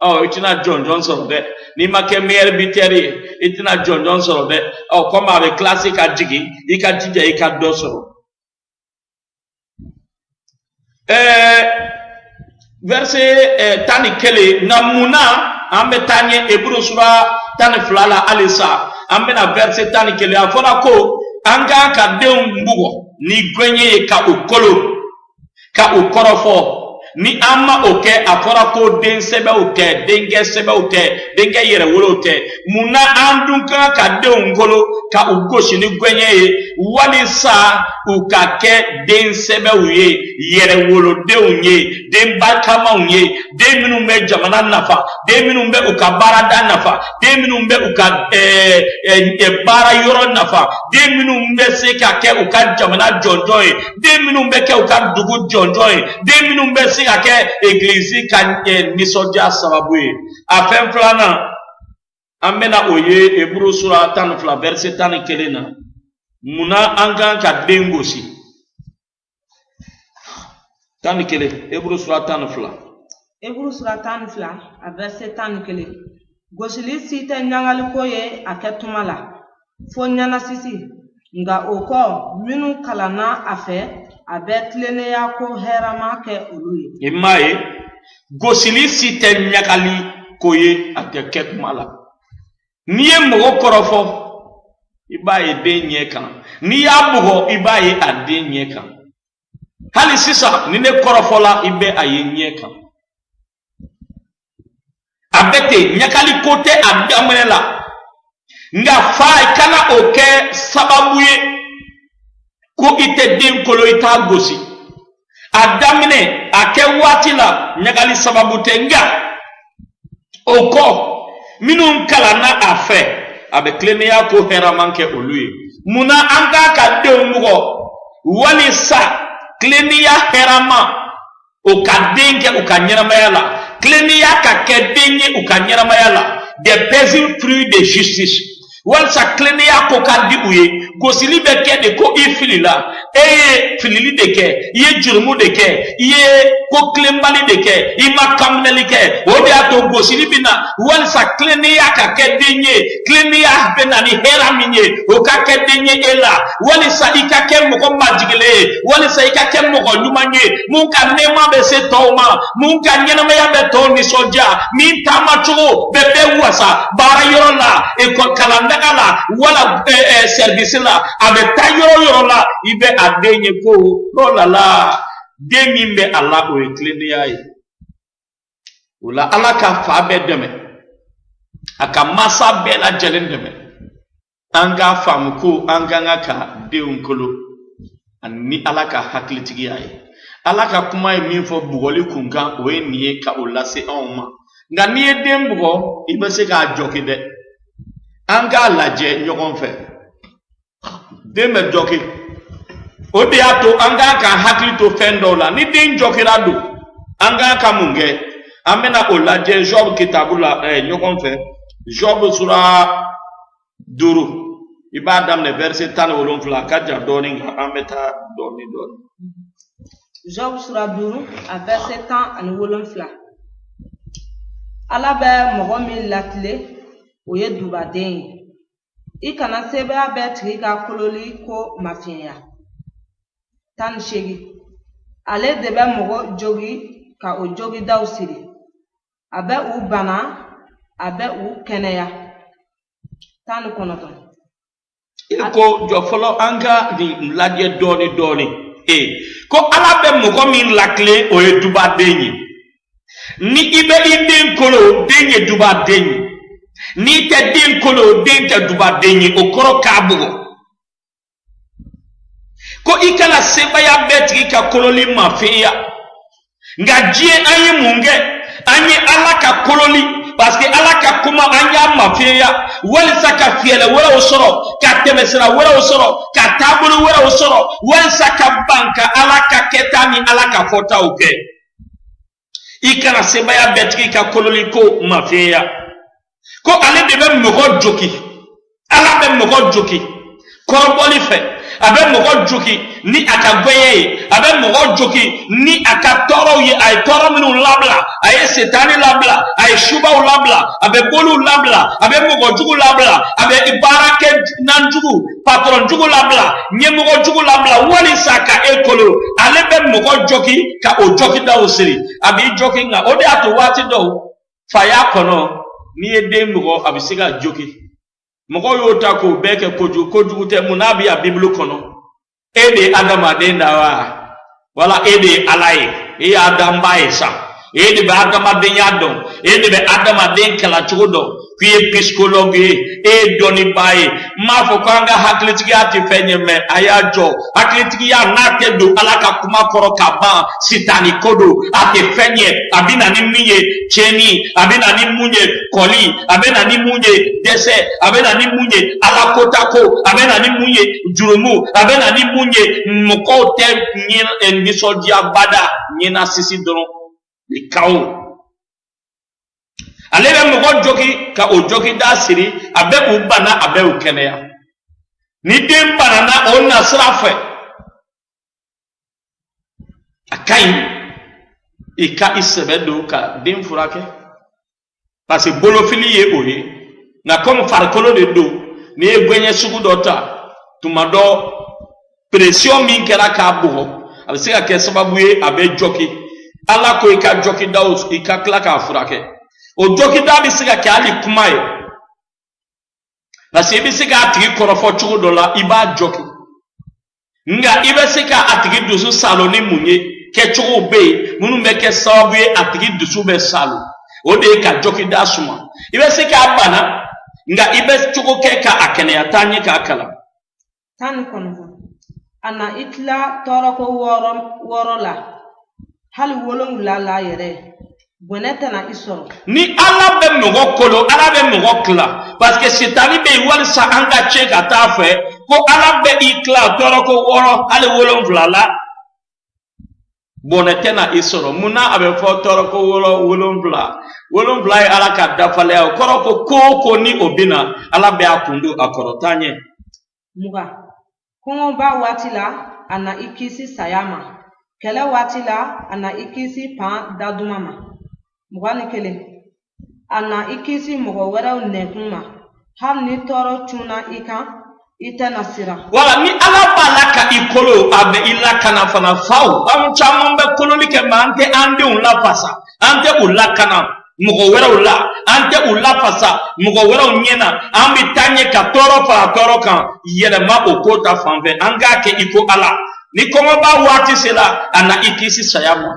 oh itina jonjon soro de ni make mere biteri itina jonjon soro de oh comme avec classique a jigi ika jije ika dosoro verset tani kele namuna ambe tanye Hebrew sura tani flala alisa ambe na verset tani kele afona ko anga ka de mbugo ni gwenye ka ukolo ka ukorofo ni ama oke afora ko den sebe ote denge sebe ote denge yere wolo ote muna andunka ka de ngolo ka ugoshi ni gwenye wani sa ukake den sebe uye yere wolo de unye den bakama unye den minumbe jamana nafa den minumbe ukabara da nafa den minumbe uka bara yoro nafa den minumbe se ka ke uka jamana jonjoy den minumbe ke uka dugu jonjoy den minumbe se ka ke eglise kan nisoja sababwe afen plana amena oye Hebrew sura tan fla verset tan kelena muna anga ka dengosi tan kele Hebrew sura tan fla a verset tan kele gosili site nyangali koye aketumala fo nyana sisi nga oko minu kalana afe abetlene yako herama ke uluye imaye gosili site nyagali koye aketumala niye mgo korofo ibaye denye kan ni ya bugo ibaye adenye kan hali sisa nine korofola ibe ayenye kan abete nyakali kote abamela nga fa kana oke sababuye ko ite den kolo ita gosi adamine ake watila nyakali sababu tenga oko minun kalana afe abe klene ya ko heramanke oluye muna anga ka de mugo wani sa klene ya herama o ka denke o ka nyerama yala klene ya ka kedenye o ka nyerama yala de peasant fruit de justice wal sa klene ya ko ka di uye gosili be kede ko ifilila e filili de kɛ i ye jurumu de kɛ i ye ko kilenbali de kɛ i ma kaminɛli kɛ o de y'a to gosili bɛ na walisa kilennenya ka kɛ den ye kilennenya bɛ na ni hɛrɛ min ye o ka kɛ den ye e la walisa i ka kɛ mɔgɔ majigilen ye walisa i ka kɛ mɔgɔ ɲuman ye mun ka nɛɛma bɛ se tɔw ma mun ka ɲɛnamaya bɛ tɔw nisɔndiya min taama cogo bɛɛ wasa baara yɔrɔ la ekɔli kalandaga la wala service la a bɛ taa yɔrɔ la i bɛ a den ye ko oh la la den min bɛ a la o ye kilennenya ye o la ala ka fa bɛɛ dɛmɛ a ka masa bɛɛ lajɛlen dɛmɛ an k'a faamu ko an kan ka denw kolo ani ala ka hakilitigiya ye ala ka kuma ye min fɔ bugɔli kunkan o ye nin ye ka o lase anw ma nka n'i ye den bugɔ i bɛ se k'a jɔki dɛ an k'a lajɛ ɲɔgɔn fɛ den bɛ jɔki o de y'a to an k'a ka hakili to fɛn dɔw la ni den jɔkira don an k'a ka mun kɛ an bɛna o lajɛ Job kitabu la ɲɔgɔn fɛ Job sura 5 i b'a daminɛ verset 17 a ka jan dɔɔni nka an bɛ taa dɔɔni. Job sura 5 a verset 17 ala bɛ mɔgɔ min latile o ye dubaden ye i kana sebaya bɛɛ tigi ka kololi ko mafiɲɛya 18 ale de bɛ mɔgɔ jogi ka o jogidaw siri a bɛ u bana a bɛ u kɛnɛya 19 ko jɔ fɔlɔ an ka nin lajɛ dɔɔni ko ala bɛ mɔgɔ min lakile o ye dubaden ye ni i bɛ i den kolo den ye dubaden ye n'i tɛ den kolo den tɛ dubaden ye o kɔrɔ k'a bugɔ ko i kana sebaya bɛɛ tigi ka kololi mafiya nka diɲɛ an ye mun kɛ an ye ala ka kololi parce que ala ka kuma an y'a mafiya walisa ka fiyɛlɛ wɛrɛw sɔrɔ ka tɛmɛsira wɛrɛw sɔrɔ ka taabolo wɛrɛw sɔrɔ walisa ka ban ka ala ka kɛta ni ala ka fɔtaw kɛ i kana sebaya bɛɛ tigi ka kololi ko mafiya ko ale de bɛ mɔgɔ joki ala bɛ mɔgɔ joki kɔrɔbɔli fɛ a bɛ mɔgɔ joki ni a ka gbɛɲɛ ye a bɛ mɔgɔ joki ni a ka tɔɔrɔw ye a ye tɔɔrɔ minnu labila a ye setani labila a ye subaw labila a bɛ boliw labila a bɛ mɔgɔ jugu labila a bɛ baarakɛ nanjugu patɔrɔn jugu labila ɲɛmɔgɔ jugu labila walisa ka e kolo ale bɛ mɔgɔ joki ka o jokidaw siri a b'i joki nka o de y'a to waati dɔw faya kɔnɔ n'i ye den mɔgɔ a bɛ se ka joki mɔgɔ y'o ta k'o bɛɛ kɛ kojugu tɛ mun n'a bɛ a bibulu kɔnɔ e de ye adamaden da wa wala e de ye ala ye e ye adamba ye sa e de bɛ adamadenya dɔn e de bɛ adamaden kɛlacogo dɔn k'i ye psychologue ye e ye dɔnnibaa ye n m'a fɔ ko an ka hakilitigiya tɛ fɛn ye mɛ a y'a jɔ hakilitigiya n'a tɛ don ala ka kuma kɔrɔ ka ban sitani ko don a tɛ fɛn ye a bɛ na ni min ye tiɲɛni a bɛ na ni mun ye kɔli a bɛ na ni mun ye dɛsɛ a bɛ na ni mun ye ala kotako a bɛ na ni mun ye jurumu a bɛ na ni mun ye mɔgɔw tɛ nisɔndiyabada ɲɛnasisi dɔrɔn ni kawo ale bɛ mɔgɔ joki ka o jokida siri a bɛ u bana a bɛ u kɛnɛya ni den banana o na sira fɛ a ka ɲi i ka i sɛbɛ don ka den furakɛ parce que bolofili ye o ye nka komi farikolo de don n'i ye gbɛɲɛ sugu dɔ ta tuma dɔ pression min kɛra k'a bugɔ a bɛ se ka kɛ sababu ye a bɛ joki ala ko i ka jokidaw i ka tila k'a furakɛ o jokida bɛ se ka kɛ hali kuma ye parce que i bɛ se k'a tigi kɔrɔfɔ cogo dɔ la i b'a joki nka i bɛ se k'a tigi dusu salo ni mun ye kɛcogow bɛ yen minnu bɛ kɛ sababu ye a tigi dusu bɛ salo o de ye ka jokida suma i bɛ se k'a bana nka i bɛ cogo kɛ k'a kɛnɛya taa ɲɛ k'a kalan. 19 a na i tila tɔɔrɔko 6 la hali 7 la yɛrɛ bonɛ tɛna i sɔrɔ ni ala bɛ mɔgɔ kolo ala bɛ mɔgɔ tila parce que sitani bɛ yen walisa an ka tiɲɛ ka taa fɛ ko ala bɛ i tila tɔɔrɔko 6 hali 7 la bonɛ tɛna i sɔrɔ munna a bɛ fɔ tɔɔrɔko 7 ye ala ka dafalenya o kɔrɔ ko ko ni o bɛ na ala bɛ a kun don a kɔrɔ taa ɲɛ. muga kɔngɔ b'a waati la ana ikisi sayama. Kele watila ana ikisi pan dadumama. Mugani kele. Ana ikisi mugawera unekuma. Hamni toro chuna ika ite nasira. Wala ni ala balaka ikolo abe ila kana fana fau. Chamambe koloni ke mante ande unla pasa. Ante ula kana. Mugawera ula. Ante ula pasa. Mugawera unyena. Ambi tanye ka toro pa toro kan. Yelema okota fanve. Anga ke iko ala. Ni komo ba wati sela ana ikisi sayama.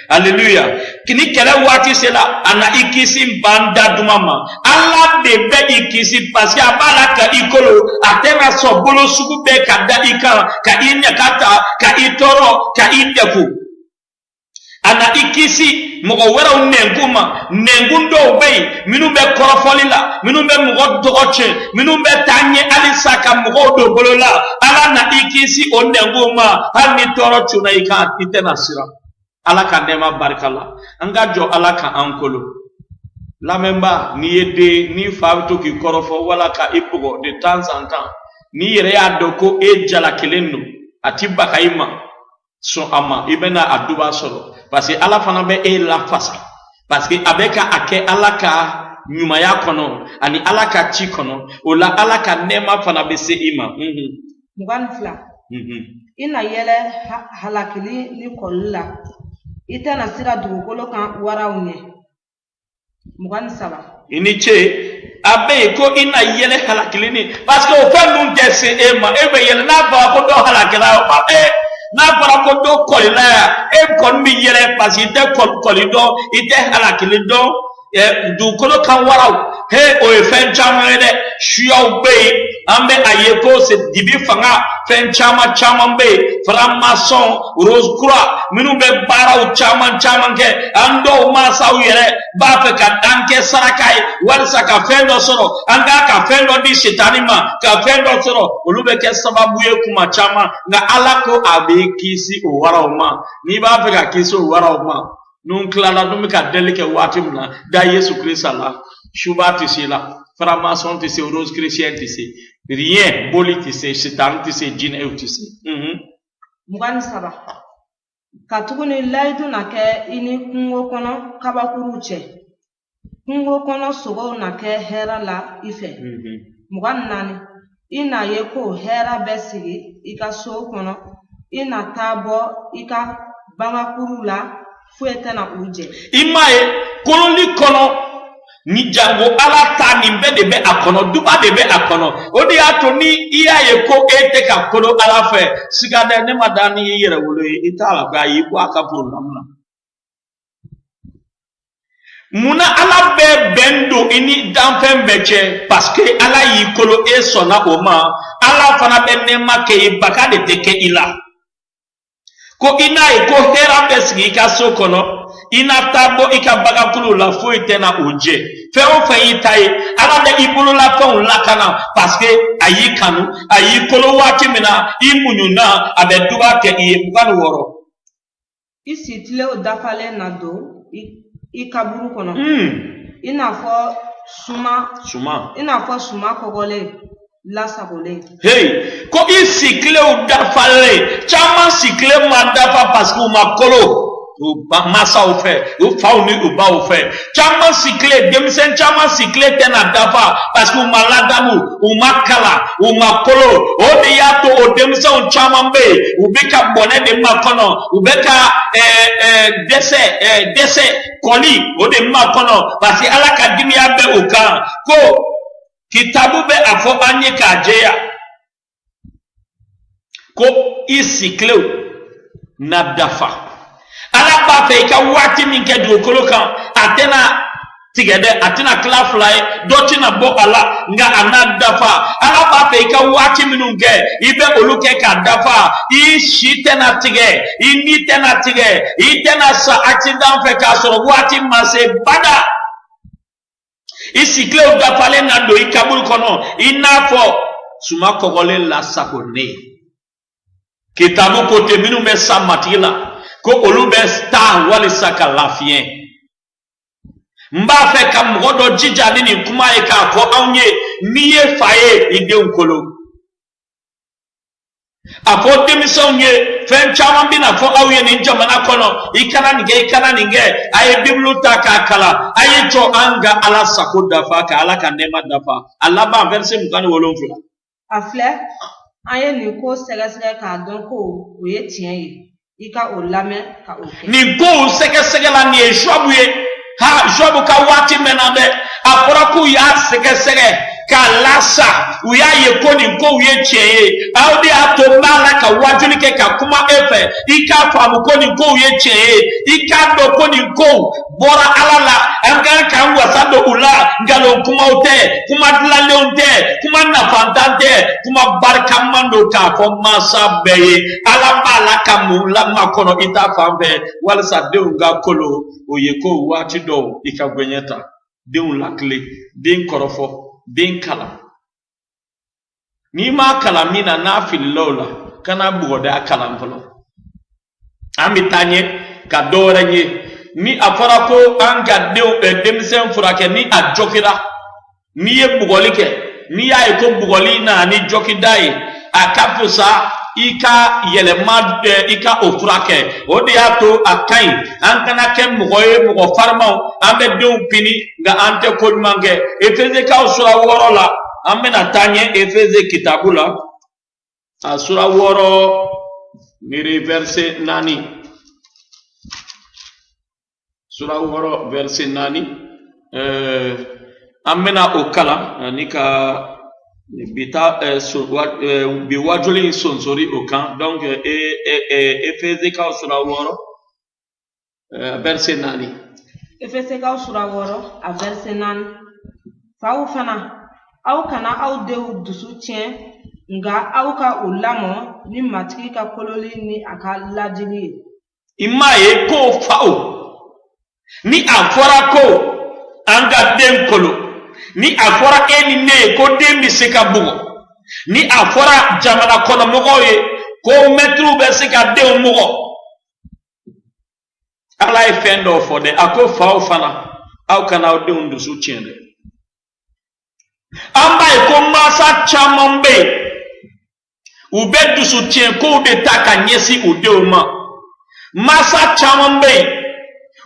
Hallelujah. Kini kele wati sela ana ikisi banda dumama. Allah bebe ikisi pasi abala ka ikolo atena so bolo suku be ka da ika ka inya kata ka itoro ka indeku. Ana ikisi mogo wera unenguma nengundo bei minu be korofolila minu be mogo dogoche minu be tanye alisaka mogo do bolola ala na ikisi onenguma hani toro chuna ika itena sira ala ka nema barkala anga jo ala ka ankolo la memba ni yede ni fawto ki korofo wala ka ipugo de temps en temps ni yere ya doko e jala kelenu atiba kaima so ama ibena aduba solo parce que ala fana be e la fasa parce que abeka ake ala ka nyuma ya kono ani ala ka chi kono ola ala ka nema fana be se ima muganfla ina yele halakili ni kolla ita na sira dugukolo kan warawne mugan saba ini che abe ko ina yele halakili ni parce que o fa nun dese ema ebe yele na ba ko do halakila ba na para ko do kolila e kon mi yele parce que te kolido ite halakili do du kolo kan waraw he o e fen chama de shuya be ambe ayeko se dibi fanga fen chama be franc-maçon rose croix minu be baraw chama ke ando masa yere ba fe ka danke sarakai wal saka fen do soro anga ka fen do di setanima ka fen do soro olube ke sababu ye kuma chama nga alako abe kisi o waraw ma ni ba fe ka kisi o waraw ma nun klala dum ka delike watimna da Yesu Christ ala shubati sila franc-maçon tissé rose chrétien tissé rien boli tissé satan tissé jin e tissé mugan saba katuguni laidu na ke ini kungo kono kabakuru che kungo kono sogo na ke hera la ife mugan nani ina yeko hera besigi ika so kono ina tabo ika bangakuru la fuete na uje imae koloni kono ni jango ala ta ni be de be akono duba de be akono odi ato ni iya ye ko ete ka kono ala fe sigade ne madani yere wolo itala ga yi ko aka program na muna ala be bendo ini danfen beche parce que ala yi kolo e sona oma ala fana be ne make baka de teke ila ko ina e ko hera besigi ka sokono ina tabo ika baga kulu la fo itena oje fe o fe itai ala de ibulu la fon la kana parce que ayi kanu ayi kolo wati mina imunyuna abeduba ke iye bukan woro isi tile o dafale na do ikaburu kono ina fo suma kogole la sabole hey ko isikle o dafale chama sikle mandafa parce que ma kolo o masa o fe o fauni o ba o fe chama sikle demisen chama sikle tena dafa parce que maladamu o makala o makolo o de yato o demisen chama be o beka bone de makono o beka dese koli o de makono parce que ala kadimi abe o kan ko kitabu be afo anye ka jeya ko isikle na dafa ala ba fe ka wati min ke do kolo kan atena tigede atena klafly dotina bo ala nga anadafa ala ba fe ka wati minun ke ibe oluke ka dafa I shitena tige ini tena tige itena sa accident fe ka so wati mase bada isikle o dafale na do ikabul kono inafo suma kogole la sakone kitabu kote minu me samatila ko olube star wali saka lafien mba fe ka mgodo jija nini kuma e ka ko anye niye faye ide unkolo afo demission ye fen chaman bi na fo awye ni jamana kono ikana ninge aye biblu ta ka kala aye cho anga ala sakoda fa ka ala ka nema dafa Allah ba verset mukani wolonfula afle aye ni ko sega ka don ko oye tien yi ika o lame ka o ni go sega la ni Jobuye ha Jobu ka wati menade apora ku ya sega ka lasa uya ye koni ko uye cheye audi ato mala ka wajuli ke ka kuma efe ika famu koni ko uye cheye ika do koni ko bora alala anga ka wasado ula ngalo kuma ute kuma dilale unte kuma nafantante kuma barka mando ka fo masa beye ala ka mula makono ita fambe wala sa de unga kolo oye ko wati do ika gwenyeta de un lakle de korofo den kala ni ma kala mina na filola kana bugoda kala mbolo amitanye ka doranye ni afara ko anga de demsen furake ni ajokira ni ye bugolike ni ya ko bugoli na ni jokidai akafusa ika yelema ika ofurake odi ato akai ankana ken mugo farma ambe de pini ga ante ko mange efeze ka usura worola ambe na tanye efeze kitabula asura woro ni verse nani sura woro verse nani ambe na okala nika bita bi wajuli sonsori okan donc efeze ka usura woro verse nani efeze ka usura woro a verse nani fawu fana au kana au de dusu tien nga au ka ulamo ni matiki ka kololi ni aka ladili imaye ko fawo ni afora ko anga den kolo ni afora eni ne ko dembi seka bugo ni afora jamana kono mogoye ko metru be seka de mogo ala e fendo for de ako fawo fana au kana o de ndusu tiende amba e ko masa chamombe ube dusu tien ko de taka nyesi udeuma masa chamombe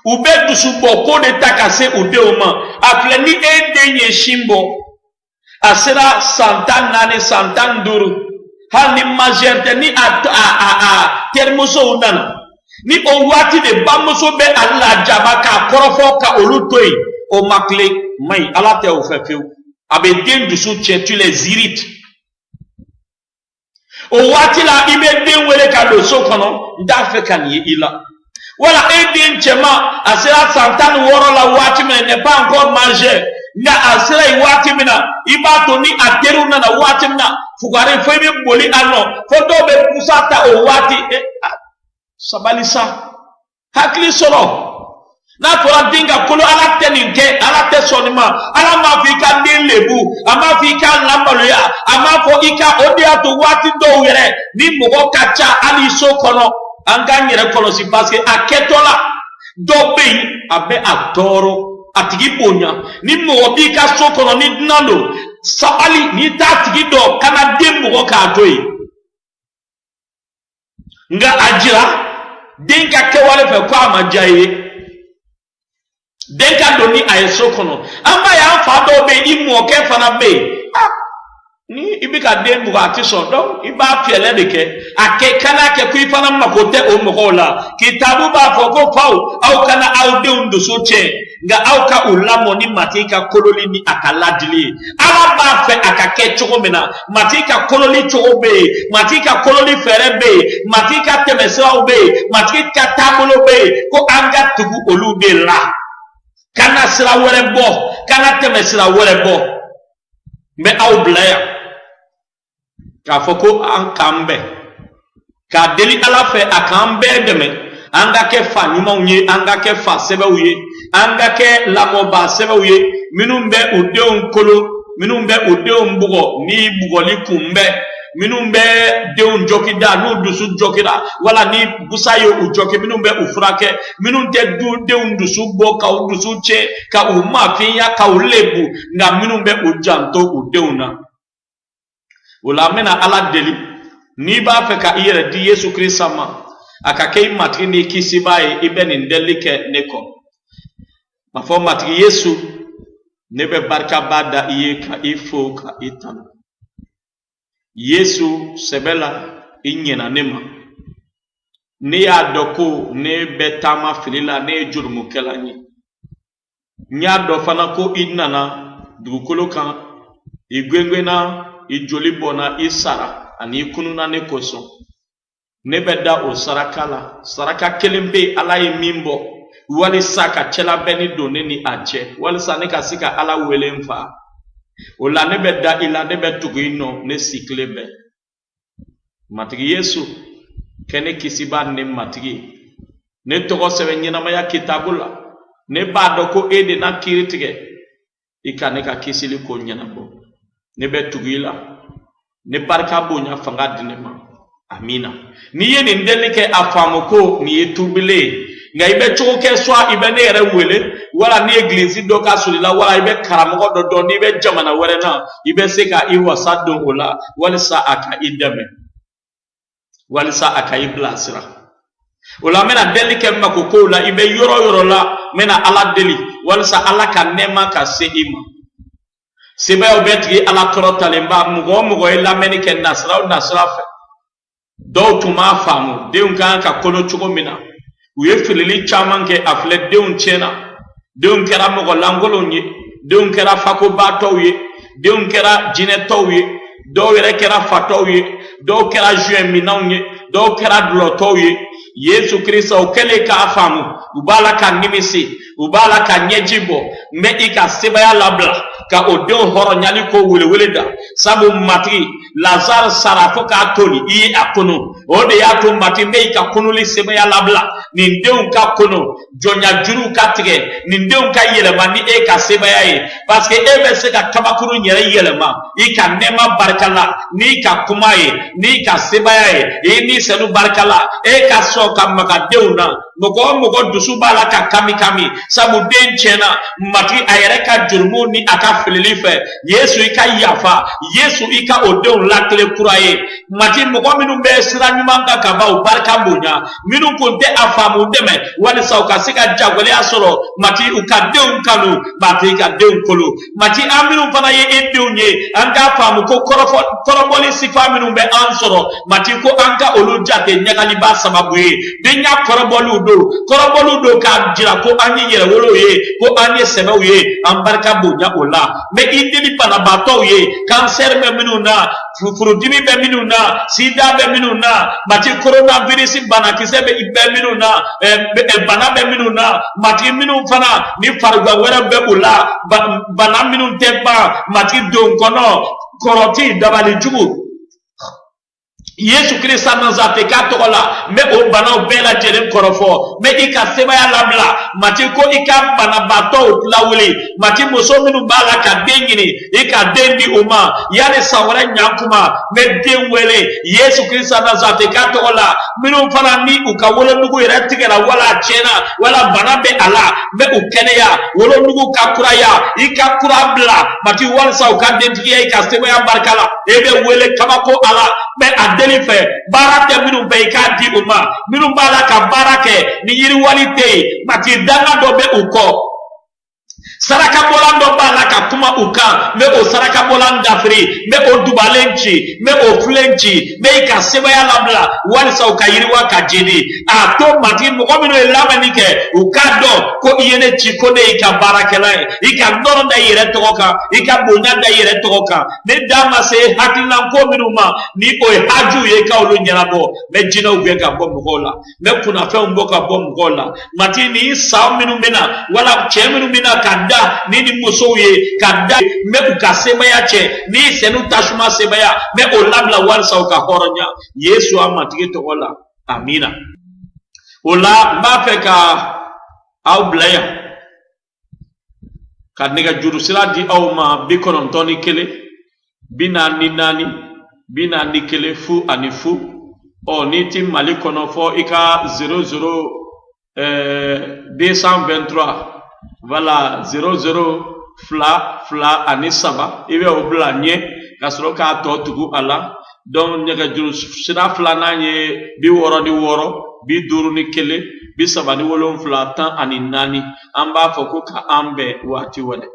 ube dusu boko de takase udeuma afle ni edenye shimbo asera santan nane santan duru hal ni majerte ni termoso unana ni o wati de bamoso be alla jabaka korofo ka olutoi o makle mai ala te o fefeu abe den dusu tien tu les irrites o wati la ibe den wele ka do sokono ndafe kan ye ila wala edin chema asira santan woro la wati me ne pas encore manger nga asira wati mina ibato ni ateru na wati mina fugare febe boli ano foto be pusata o wati sabalisa hakli solo na fora dinga kolo ala teninke ala tesonima ala mafika lebu ama fika lambaloya ama fo ika odiato wati do were ni mogo kacha ali so kono anga nyere kolosi parce que aketola do be abe atoro atigi bonya ni mo bi ka sokono ni nando sabali ni tatigi do kana dembo ka toyi nga ajira denka kewale fe kwa majaye denka do ni ay sokono amba ya fa do be imo ke fana be ni ibika dembo ati so do iba fiele deke ake kana ke kuifana makote o mokola kitabu ba foko pau au kana au de unduso che nga au ka ulamo ni matika kololi ni akaladili ala ba fe akake chogomena matika kololi chogobe matika kololi ferebe matika temesra be matika tabulo be ko anga tugu olude la kana sira werebo kana temesra werebo me au blaya ka foko an kambe ka deli ala fe akambe deme anga ke fa nyuma unye anga ke fa sebe uye anga ke lamoba sebe uye minumbe udeon kolo minumbe udeon bugo ni bugoli kumbe minumbe deon jokida no dusu jokida wala ni busayo ujoke minumbe ufrake minunte du deon dusu bo ka dusu che ka umafiya ka ulebu nga minumbe ujanto udeona wala mena ala deli Ni b'a fɛ ka i yɛrɛ di Yesu Krista ma, a ka kɛ i matigi ni kisiba ye, i bɛ nin deli kɛ ne kɔ. Ma fɔ matigi Yesu, ne bɛ barikaba da i ye ka i fo ka i tanu. Yesu sɛbɛ la i ɲɛna ne ma. Ne y'a dɔn ko ne bɛ taama fili la, ne ye jurumukɛla ye. N y'a dɔn fana ko i nana dugukolo kan, i gwengwena, i joli bɔnna, i sara, ani i kununa ne kosɔn. Ne bɛ da o saraka la. Saraka kelen bɛ Ala ye min bɔ, walisa ka cɛlabɛnni don ne ni a cɛ, walisa ne ka se ka Ala wele n fa. O la ne bɛ da i la, ne bɛ tugu i nɔ, ne sigilen bɛ. Matigi Yesu, kɛ ne kisiba ne matigi. Ne tɔgɔ sɛbɛn ɲɛnamaya kitabu la. Ne b'a dɔn ko e de na kiiri tigɛ, i ka ne ka kisili ko ɲɛnabɔ. Ne bɛ tugu i la. Ne barika bonya fanga di ne ma. Amina. Ni ye nin deli kɛ a faamu ko nin ye tubile ye, nka i bɛ cogo kɛ soit i bɛ ne yɛrɛ wele, wala ni église dɔ ka surun i la, wala i bɛ karamɔgɔ dɔ dɔn, n'i bɛ jamana wɛrɛ na, i bɛ se ka i wasa don o la, walisa a ka i dɛmɛ, walisa a ka i bilasira. O la n bɛna deli kɛ mako kow la, i bɛ yɔrɔ yɔrɔ la, n bɛna Ala deli, walisa Ala ka nɛɛma ka se i ma. Sebayaw bɛ tigi Ala kɔrɔtalenba, mɔgɔ o mɔgɔ ye lamɛnni kɛ nasira o nasira fɛ. Dɔw tun b'a faamu denw kan ka kolo cogo min na, u ye filili caman kɛ, a filɛ denw tiɲɛna. Denw kɛra mɔgɔ lankolonw ye, denw kɛra fakobatɔw ye, denw kɛra jinɛtɔw ye, dɔw yɛrɛ kɛra fatɔw ye, dɔw kɛra juɛminanw ye, dɔw kɛra dulɔtɔw ye. Yesu Krista o kɛlen k'a faamu, u b'a la ka nimisi, u b'a la ka ɲɛji bɔ, mɛ i ka sebaya labila, ka o denw hɔrɔnyali ko welewele da. Sabu matigi Lazare sara fo k'a toli, i ye a kunu. O de y'a to matigi bɛ i ka kunuli sebaya labila, nin denw ka kunu, jɔnya juruw ka tigɛ, nin denw ka yɛlɛma ni e ka sebaya ye. Parce que e bɛ se ka kabakuru yɛrɛ yɛlɛma i ka nɛɛma barika la, n'i ka kuma ye, n'i ka sebaya ye, i ni sɛnu barika la, e ka sɔn ka maga denw na. Mɔgɔ o mɔgɔ dusu b'a la ka kami kami, sabu den tiɲɛna, matigi a yɛrɛ ka jurumu ni a ka filili fɛ. Yesu i ka yafa, Yesu i ka o denw lakile kura ye. Matigi mɔgɔ minnu bɛ sira ɲuman kan ka ban u barika bonya, minnu kun tɛ a faamu dɛmɛ, walisa u ka se ka jagwalenya sɔrɔ, matigi u ka denw kanu, matigi ka denw kolo. Matigi an minnu fana ye e denw ye, an k'a faamu ko kɔrɔbɔli sifa minnu bɛ an sɔrɔ, matigi ko an ka olu jate ɲagaliba sababu ye. Den ya kɔrɔbɔliw do k'a jira ko an ye yɛrɛwolow ye, ko an ye sɛbɛw ye, an barika bonya o la. Mais i deli banabaatɔw ye, cancer bɛ minnu na, furudimi bɛ minnu na, sida bɛ minnu na, matigi coronavirus banakisɛ bɛ minnu na, bana bɛ minnu na, matigi minnu fana ni farigan wɛrɛ bɛ u la, bana minnu tɛ ban, matigi don kɔnɔ, kɔrɔti, dabalijugu. Yesu Krista Nazareth ka tɔgɔ la, n bɛ o banaw bɛɛ lajɛlen kɔrɔfɔ, n bɛ i ka sebaya labila, matigi ko i ka banabaatɔw lawuli, matigi muso minnu b'a la ka den ɲini, i ka den di u ma, yanni san wɛrɛ ɲankuma, n bɛ den wele, Yesu Krista Nazareth ka tɔgɔ la, minnu fana ni u ka wolonugu yɛrɛ tigɛra wala a tiɲɛna, wala bana bɛ a la, n bɛ u kɛnɛya, wolonugu ka kuraya, i ka kura bila, matigi walisa u ka dentigiya i ka sebaya barika la, e bɛ wele kabako a la, n bɛ a deli fɛ, baara tɛ minnu bɛ i k'a di u ma, minnu b'a la ka baara kɛ ni yiriwali tɛ yen, matigi danga dɔ bɛ u kɔ. Sarakabɔlan dɔ b'a la ka kuma u kan, n bɛ o sarakabɔlan dafiri, n bɛ o dubalen ci, n bɛ o filen ci, n bɛ i ka sebaya labila, walisa u ka yiriwa ka jeni. A to matigi mɔgɔ minnu ye lamɛnni kɛ, u k'a dɔn ko i ye ne ci, ko ne y'i ka baarakɛla ye, i ka nɔrɔ da i yɛrɛ tɔgɔ kan, i ka bonya da i yɛrɛ tɔgɔ kan. Ne da ma se hakililanko minnu ma, ni o ye hajiw ye i ka olu ɲɛnabɔ, n bɛ jinɛw gɛn ka bɔ mɔgɔw la, n bɛ kunnafɛnw bɔ ka bɔ mɔgɔw la. Matigi ni saw minnu bɛ na, wala cɛ minnu bɛ na ka da ni musow ye, ka da n bɛ u ka sebaya cɛ, ni sɛnu tasuma sebaya, n bɛ o labila walisa u ka hɔrɔnya. Yesu a matigi tɔgɔ la, amina. O la n b'a fɛ ka aw bila yan, ka nɛgɛjuru sira di aw ma 91 44 44 fu ani fu. N'i ti Mali kɔnɔ fɔ i ka 00 223 voilà 00 2 2 ani 3 i bɛ o bila ɲɛ ka sɔrɔ k'a tɔ tugu a la. donc nɛgɛjuru sira filanan ye 66 54 37 10 ani 4 an b'a fɔ ko ka an bɛn waati wɛrɛ